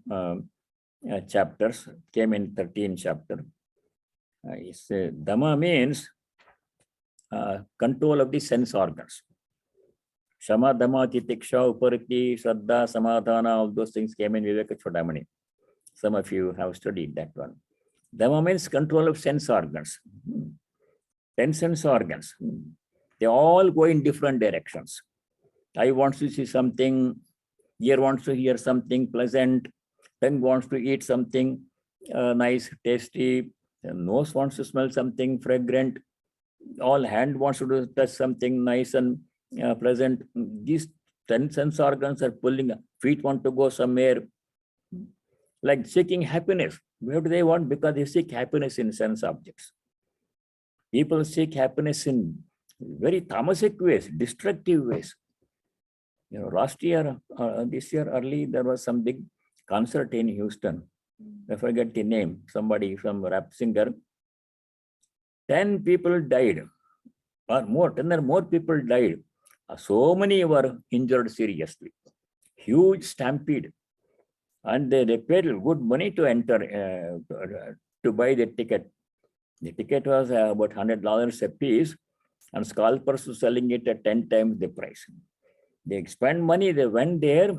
chapters, came in 13th chapter. Dhamma means control of the sense organs. Shama, Dhamma, Titiksha, Upariti, Shraddha, Samadhana, all those things came in Vivekananda. Some of you have studied that one. Dhamma means control of sense organs. 10 sense organs. They all go in different directions. Eye wants to see something, ear wants to hear something pleasant, tongue wants to eat something nice, tasty, nose wants to smell something fragrant, all hand wants to touch something nice and pleasant. These 10 sense organs are pulling, feet want to go somewhere, like seeking happiness. Where do they want? Because they seek happiness in sense objects. People seek happiness in very tamasic ways, destructive ways. Last year, this year early, there was some big concert in Houston. I forget the name, somebody from rap singer. 10 people died, or more, 10 or more people died. So many were injured seriously. Huge stampede. And they paid good money to enter, to buy the ticket. The ticket was about $100 a piece, and scalpers were selling it at 10 times the price. They spent money, they went there.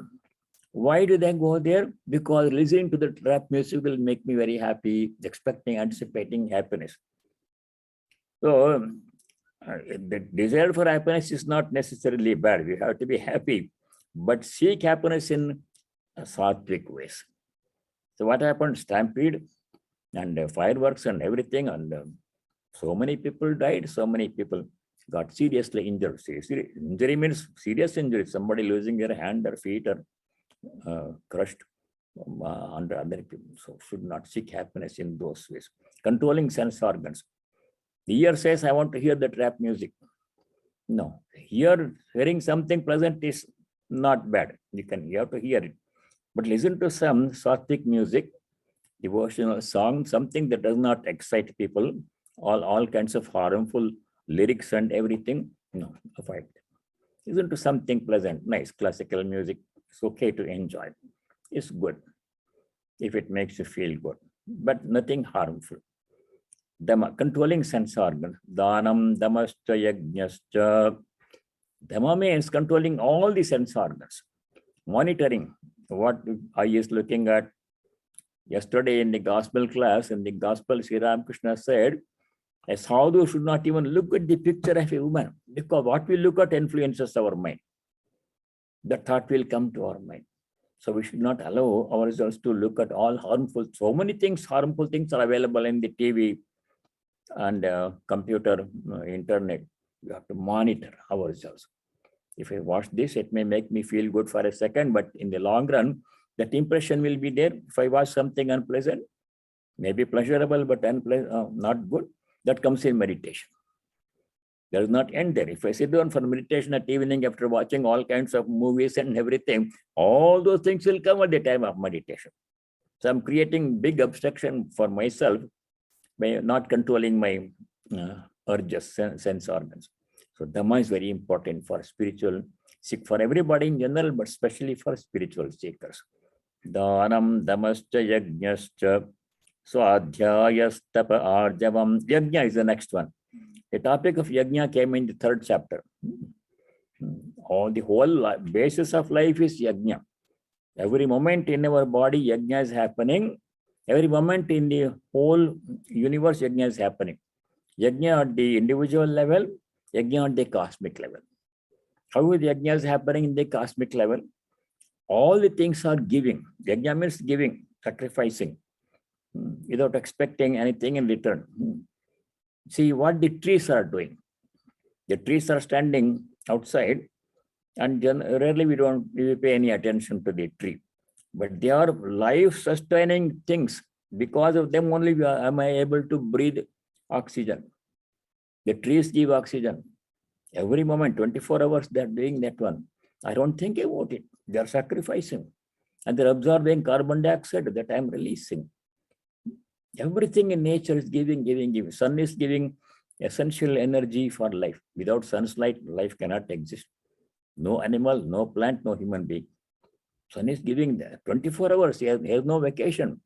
Why do they go there? Because listening to the rap music will make me very happy, expecting, anticipating happiness. So the desire for happiness is not necessarily bad. We have to be happy, but seek happiness in sattvic ways. So what happened? Stampede and fireworks and everything, and so many people died, so many people got seriously injured. Injury means serious injury, somebody losing their hand or feet or crushed under other people. So should not seek happiness in those ways. Controlling sense organs. The ear says, I want to hear that rap music. No, hearing something pleasant is not bad. You have to hear it. But listen to some sattvic music, devotional song, something that does not excite people, all kinds of harmful lyrics and everything. No, avoid. Listen to something pleasant, nice classical music. It's okay to enjoy. It's good if it makes you feel good, but nothing harmful. Dhamma, controlling sense organs. Dhanam, dhamascha, yajnascha. Dhamma means controlling all the sense organs. Monitoring what eye is looking at, Yesterday in the gospel class, in the Gospel, Sri Ramakrishna said, a sadhu should not even look at the picture of a woman, because what we look at influences our mind. The thought will come to our mind. So we should not allow ourselves to look at all harmful. So many things, harmful things are available in the TV and computer, internet. We have to monitor ourselves. If I watch this, it may make me feel good for a second, but in the long run, that impression will be there. If I watch something unpleasant, maybe pleasurable, but not good, that comes in meditation. There is not end there. If I sit down for meditation at evening after watching all kinds of movies and everything, all those things will come at the time of meditation. So I'm creating big obstruction for myself by not controlling my urges, sense organs. So Dhamma is very important for spiritual, for everybody in general, but especially for spiritual seekers. Dhanam dhamascha yajnascha swadhyayastapa arjavam. Yajna is the next one. The topic of yajna came in the 3rd chapter. The whole basis of life is yajna. Every moment in our body, yajna is happening. Every moment in the whole universe, yajna is happening. Yajna at the individual level, yajna at the cosmic level. How is yajna is happening in the cosmic level? All the things are giving. Yajna means giving, sacrificing, without expecting anything in return. See what the trees are doing. The trees are standing outside, and rarely we pay any attention to the tree. But they are life-sustaining things. Because of them only am I able to breathe oxygen. The trees give oxygen. Every moment, 24 hours, they are doing that one. I don't think about it. They are sacrificing. And they're absorbing carbon dioxide that I'm releasing. Everything in nature is giving. Sun is giving essential energy for life. Without sun's light, life cannot exist. No animal, no plant, no human being. Sun is giving that 24 hours. He has no vacation.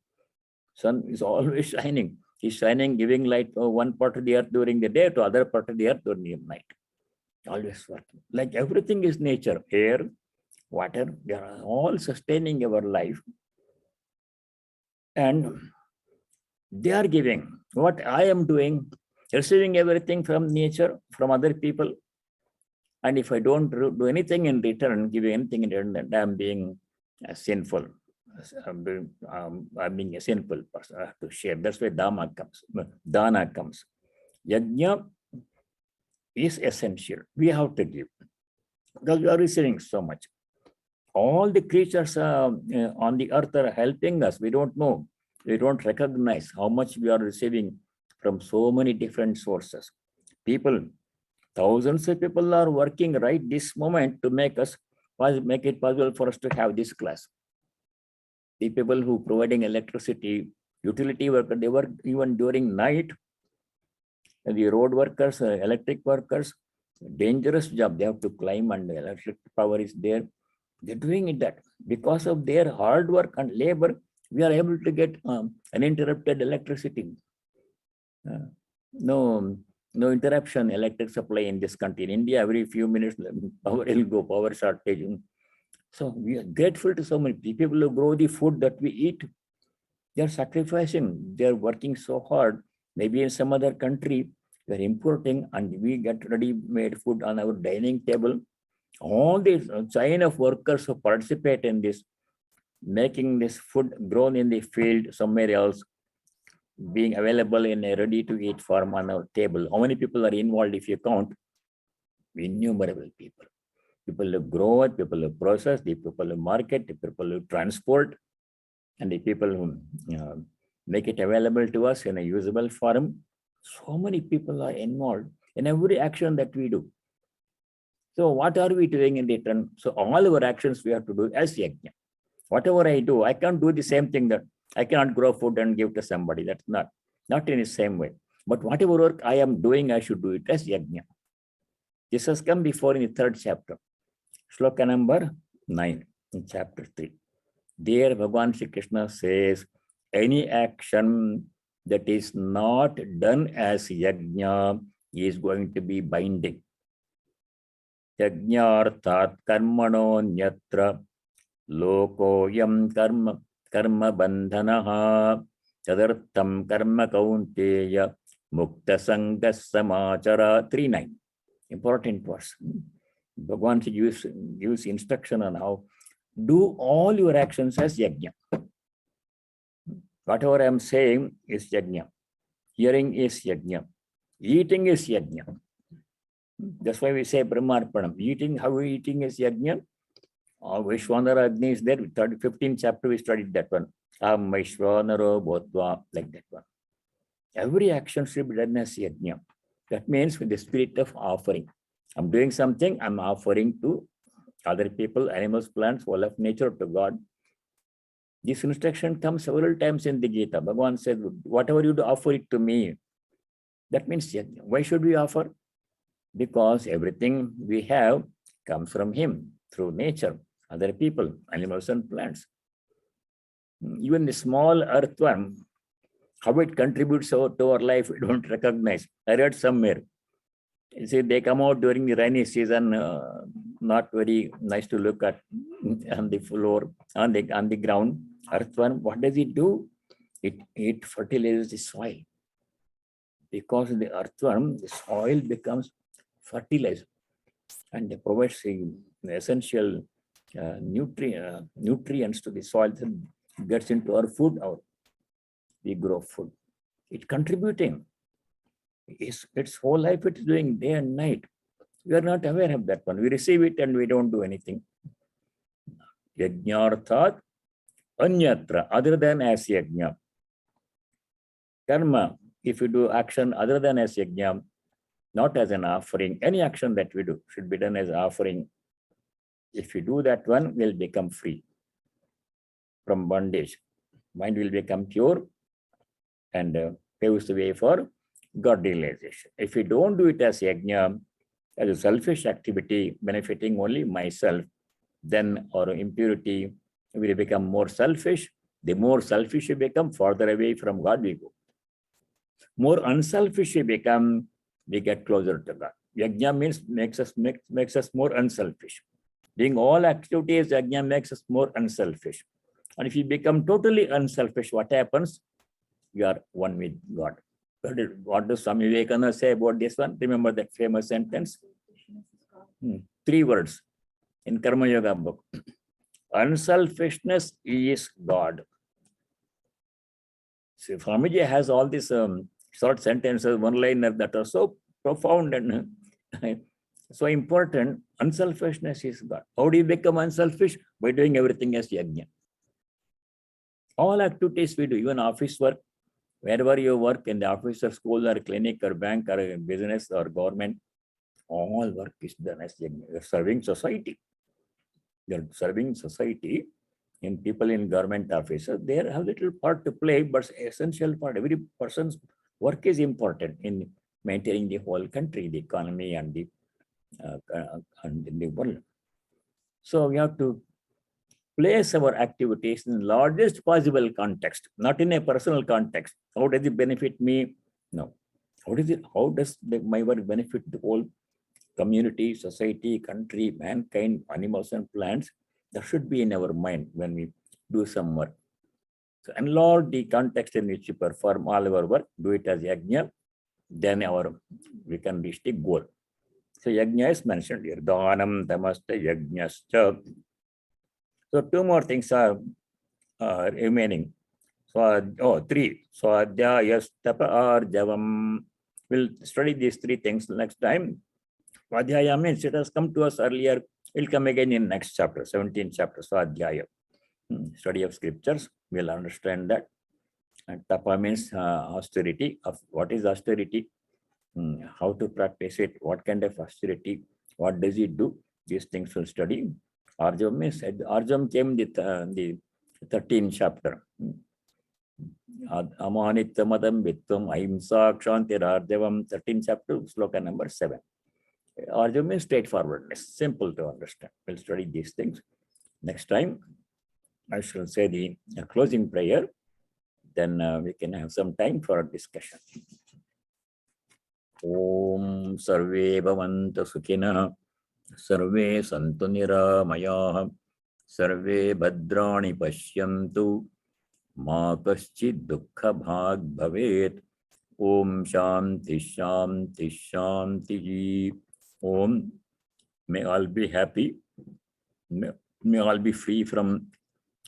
Sun is always shining. He's shining, giving light to one part of the earth during the day, to other part of the earth during the night. Always working. Like everything is nature. Air, water, they are all sustaining our life. And they are giving. What I am doing, receiving everything from nature, from other people. And if I don't do anything in return, give anything in return, then I'm being sinful. I'm being a sinful person. I have to share. That's where Dhamma comes. Dana comes. Yajna is essential. We have to give. Because we are receiving so much. All the creatures on the earth are helping us. We don't know. We don't recognize how much we are receiving from so many different sources. People, thousands of people are working right this moment to make it possible for us to have this class. The people who providing electricity, utility workers, they work even during night. The road workers, electric workers, dangerous job. They have to climb and the electric power is there. They're doing it that. Because of their hard work and labor, we are able to get uninterrupted electricity. No interruption electric supply in this country. In India, every few minutes, power will go, power shortage. So we are grateful to so many people who grow the food that we eat. They are sacrificing. They are working so hard. Maybe in some other country, we are importing and we get ready-made food on our dining table. All these chain of workers who participate in this, making this food grown in the field somewhere else, being available in a ready-to-eat form on our table. How many people are involved if you count? Innumerable people. People who grow it, people who process, the people who market, the people who transport, and the people who make it available to us in a usable form. So many people are involved in every action that we do. So what are we doing in return? So all our actions we have to do as yajna. Whatever I do, I can't do the same thing that I cannot grow food and give to somebody. That's not in the same way. But whatever work I am doing, I should do it as yajna. This has come before in the 3rd chapter. Shloka number 9 in chapter 3. There Bhagavan Shri Krishna says, any action that is not done as yajna is going to be binding. Yajnarthat karmano nyatra loko yam karma karma bandhanaha tadartham karma kaunteya mukta sanga samachara. 3:9. Important verse. Bhagavan gives instruction on how do all your actions as yajna. Whatever I am saying is yajna. Hearing is yajna. Eating is yajna. That's why we say Brahmarpanam. Eating, how eating is yajna. Vishwanara Agni is there. 15th chapter we studied that one. Vishwanaro Bodhva, like that one. Every action should be done as yajna. That means with the spirit of offering. I'm doing something, I'm offering to other people, animals, plants, all of nature, to God. This instruction comes several times in the Gita. Bhagavan said, whatever you do, offer it to me. That means yajna. Why should we offer? Because everything we have comes from him through nature, other people, animals and plants. Even the small earthworm, how it contributes to our life, we don't recognize. I read somewhere. You see, they come out during the rainy season, not very nice to look at on the floor, on the ground. Earthworm, what does it do? It fertilizes the soil. Because the earthworm, the soil becomes fertilized and it provides the essential nutrients to the soil that gets into our food out. We grow food. It's contributing. Its whole life it is doing day and night. We are not aware of that one. We receive it and we don't do anything. Yajnarthat anyatra, other than as yajna. Karma, if you do action other than as yajna, not as an offering, any action that we do should be done as offering. If you do that one, we'll become free from bondage. Mind will become pure and paves the way for God realization. If we don't do it as yajna, as a selfish activity benefiting only myself, then our impurity will become more selfish. The more selfish we become, farther away from God we go. More unselfish we become, we get closer to God. Yajna means makes us more unselfish. Doing all activities, yajna makes us more unselfish. And if you become totally unselfish, what happens? You are one with God. What does Swami Vivekananda say about this one? Remember that famous sentence? 3 words in Karma Yoga book. Unselfishness is God. So Swamiji has all these short sentences, one-liner that are so profound and so important. Unselfishness is God. How do you become unselfish? By doing everything as yajna. All activities we do, even office work, wherever you work in the office or school or clinic or bank or business or government, all work is done as yajna. You're serving society. You're serving society. In people in government offices, they have little part to play, but essential part. Every person's work is important in maintaining the whole country, the economy, and the world. So we have to place our activities in the largest possible context, not in a personal context. How does it benefit me? No. How does my work benefit the whole community, society, country, mankind, animals and plants? That should be in our mind when we do some work. So enlarge the context in which we perform all our work, do it as yajna, then we can reach the goal. So yajna is mentioned here. Dhanam, tamasta, yajnascha. So 2 more things are remaining. So 3. Swadhyayas, tapa, arjavam. We'll study these 3 things next time. Swadhyaya means it has come to us earlier. We'll come again in next chapter, 17th chapter, Swadhyaya. Study of scriptures, we'll understand that. And tapa means austerity. What is austerity? How to practice it? What kind of austerity? What does it do? These things we'll study. Arjam means, Arjam came the 13th chapter. Amanitamadam vitvam ahimsa kshantir arjavam, 13th chapter, sloka number 7. Arjam means straightforwardness, simple to understand. We'll study these things. Next time, I shall say the closing prayer. Then we can have some time for a discussion. Om Sarve Bhavanta Sukhina, Sarve Santu Niramayah, Sarve Bhadrani Pashyantu, ma kaschid dukkha bhag bhavet. Om Shanti Shanti Shanti ji. Om. May all be happy. May all be free from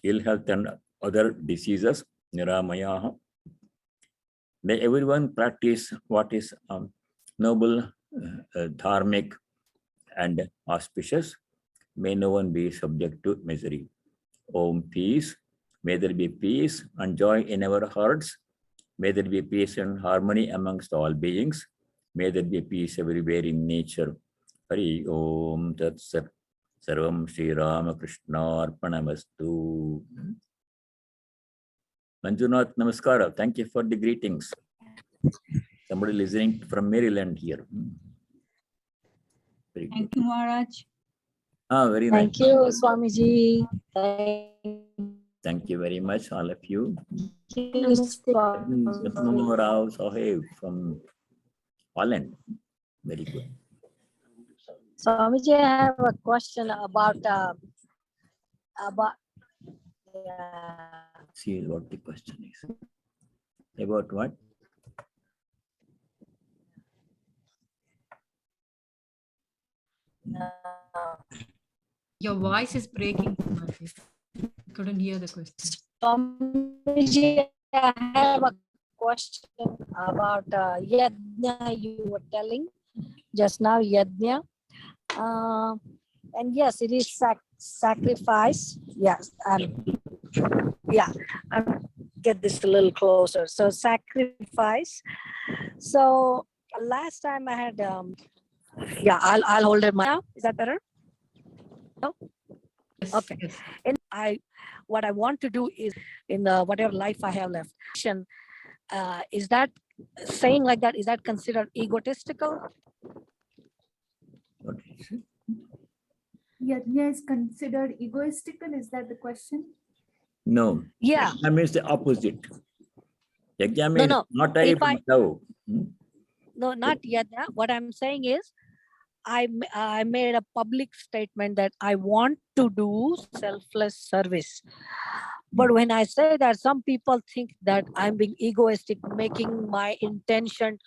ill health and other diseases. Niramayaha. May everyone practice what is noble, dharmic, and auspicious. May no one be subject to misery. Om peace. May there be peace and joy in our hearts. May there be peace and harmony amongst all beings. May there be peace everywhere in nature. Hari Om Tat Sat. Sarvam Sri Ramakrishna Arpanamastu. Manjunath Namaskara. Thank you for the greetings. Somebody listening from Maryland here. Very good. Thank you, Maharaj. Very nice. Thank you, Swamiji. Thank you very much, all of you. Namaste. Rao Sahib from Holland. Very good. Swamiji, I have a question about yeah. See what the question is. About what? Your voice is breaking. Maharaj. Couldn't hear the question. Swamiji, I have a question about yajna you were telling just now, yajna. And yes, it is sacrifice. Yes, yeah, I'll get this a little closer. So sacrifice. So last time I had, yeah, I'll hold it now. Is that better? No? Yes, Okay. yes. And what I want to do is in the whatever life I have left. Is that saying like that? Is that considered egotistical? What is it? Yajna is considered egoistical. Is that the question? No. Yeah. Yajna means the opposite. Yajna means No. not I, but thou. No, not yet. What I'm saying is, I made a public statement that I want to do selfless service. But when I say that, some people think that I'm being egoistic, making my intention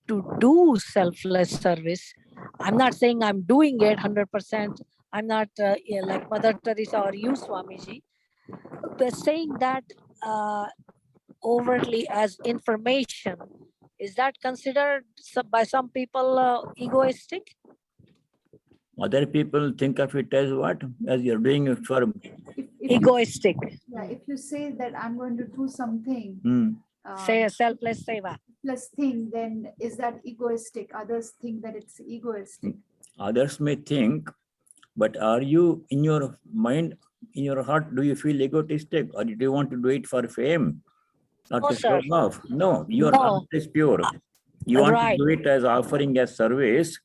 to do selfless service. I'm not saying I'm doing it 100%. I'm not like Mother Teresa or you, Swamiji. But saying that overtly as information, is that considered by some people egoistic? Other people think of it as what? As you're doing it for Egoistic. Yeah, if you say that I'm going to do something, Say a selfless seva. plus thing, then is that egoistic? Others think that it's egoistic. Others may think, but are you in your mind, in your heart, do you feel egotistic, or do you want to do it for fame? Or No, to sir. show off? No, your No. heart is pure. You want Right. to do it as offering as service,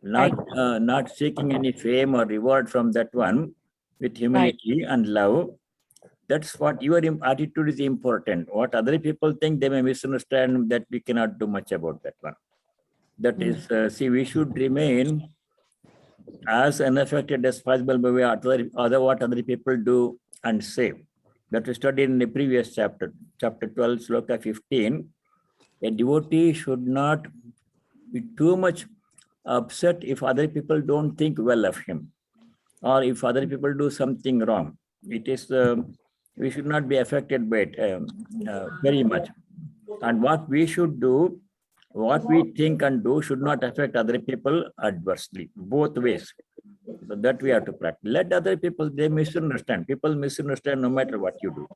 not not seeking any fame or reward from that one, with humility and love. That's what your attitude is important. What other people think, they may misunderstand, that we cannot do much about that one. That is, see, we should remain as unaffected as possible by what other people do and say. That we studied in the previous chapter, chapter 12, sloka 15. A devotee should not be too much upset if other people don't think well of him, or if other people do something wrong. It is, we should not be affected by it very much. And what we should do, what we think and do should not affect other people adversely, both ways. So that we have to practice. Let other people, they misunderstand. People misunderstand no matter what you do.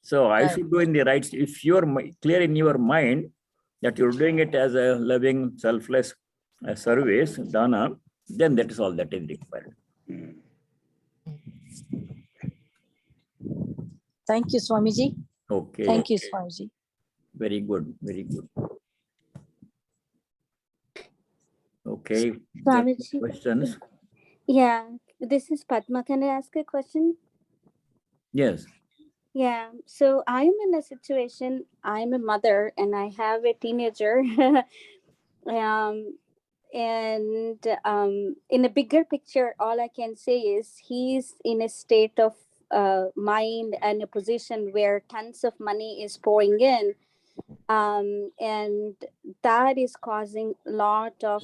So I should do in the right. If you're clear in your mind that you're doing it as a loving, selfless service, dana, then that is all that is required. Thank you, Swamiji. Okay. Thank you, Swamiji. Very good. Very good. Okay. Swamiji. Questions? Yeah, this is Padma. Can I ask a question? Yes. Yeah, so I'm in a situation, I'm a mother and I have a teenager. In a bigger picture, all I can say is he's in a state of mind and a position where tons of money is pouring in, and that is causing a lot of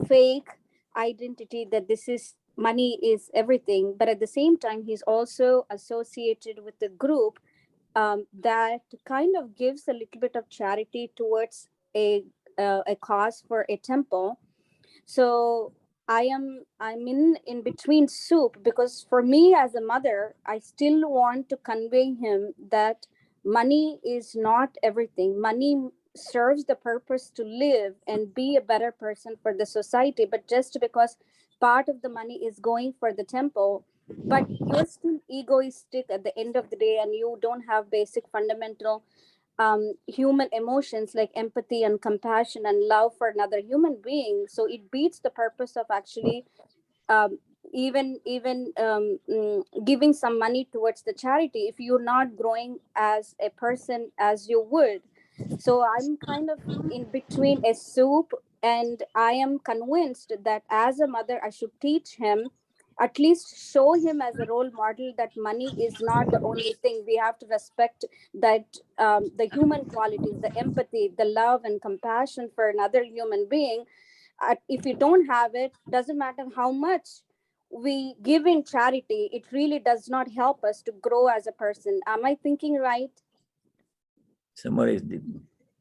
fake identity that this is money is everything. But at the same time, he's also associated with the group that kind of gives a little bit of charity towards a cause for a temple. So I'm in between soup, because for me as a mother, I still want to convey him that money is not everything. Money serves the purpose to live and be a better person for the society, but just because part of the money is going for the temple, but you're still egoistic at the end of the day, and you don't have basic fundamental human emotions like empathy and compassion and love for another human being. So it beats the purpose of actually even giving some money towards the charity if you're not growing as a person as you would. So I'm kind of in between a soup, and I am convinced that as a mother I should teach him, at least show him as a role model, that money is not the only thing. We have to respect that the human qualities, the empathy, the love and compassion for another human being. If you don't have it, doesn't matter how much we give in charity, it really does not help us to grow as a person. Am I thinking right? Summarize the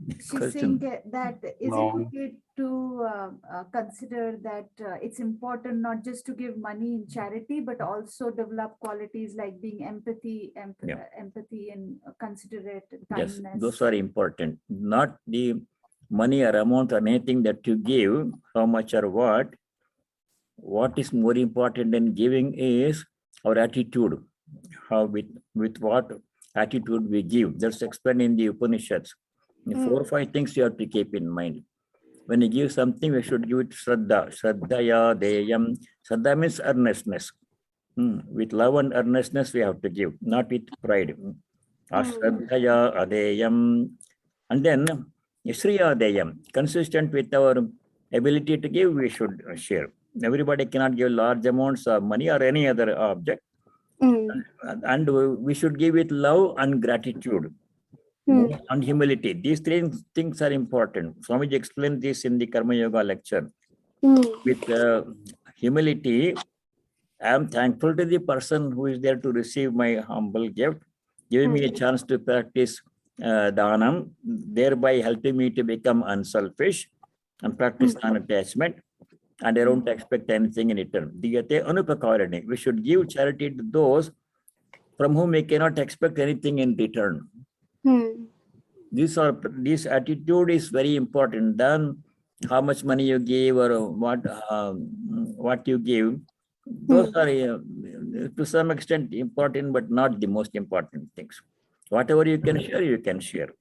She's question. saying that is it okay to consider that it's important not just to give money in charity, but also develop qualities like being empathy and considerate, Yes, kindness. those are important. Not the money or amount or anything that you give, how much or what. What is more important than giving is our attitude. How with what attitude we give. That's explained in the Upanishads. 4 or 5 things you have to keep in mind. When you give something, we should give it Shraddha. Shraddhaya deyam. Shraddha means earnestness. With love and earnestness we have to give, not with pride. Ashraddhaya adeyam. And then Sriya deyam. Consistent with our ability to give, we should share. Everybody cannot give large amounts of money or any other object. And we should give it love and gratitude. And humility. These 3 things are important. Swamiji explained this in the Karma Yoga lecture. With humility, I am thankful to the person who is there to receive my humble gift, giving me a chance to practice dhanam, thereby helping me to become unselfish and practice non-attachment, and I don't expect anything in return. Diyate anupakarane. We should give charity to those from whom we cannot expect anything in return. This attitude is very important than how much money you give or what you give. Those are to some extent important, but not the most important things. Whatever you can share, you can share.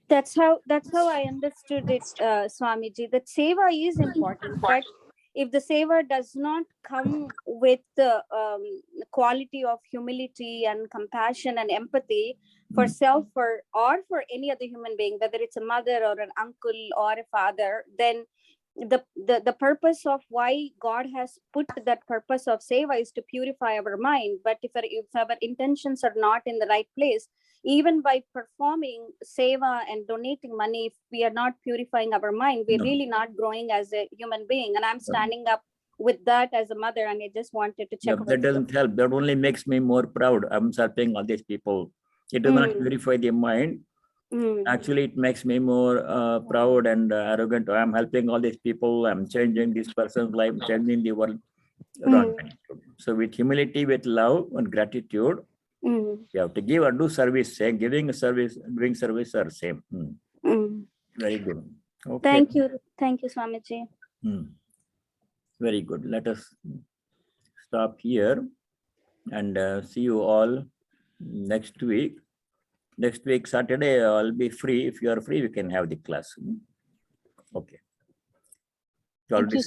That's how I understood it, Swamiji. That seva is important, but if the seva does not come with the quality of humility and compassion and empathy for self or for any other human being, whether it's a mother or an uncle or a father, then the purpose of why God has put that purpose of seva is to purify our mind. But if our intentions are not in the right place, even by performing seva and donating money, if we are not purifying our mind, we're really not growing as a human being. And I'm standing up with that as a mother, and I just wanted to check. That doesn't help. That only makes me more proud. I'm helping all these people. It does not purify the mind. Actually, it makes me more proud and arrogant. I'm helping all these people. I'm changing this person's life, changing the world. So with humility, with love and gratitude, you have to give or do service. Same, giving service, doing service are same. Very good. Okay. Thank you, Swamiji. Very good. Let us stop here and see you all next week. Next week, Saturday, I'll be free. If you are free, we can have the class. Okay. Thank you.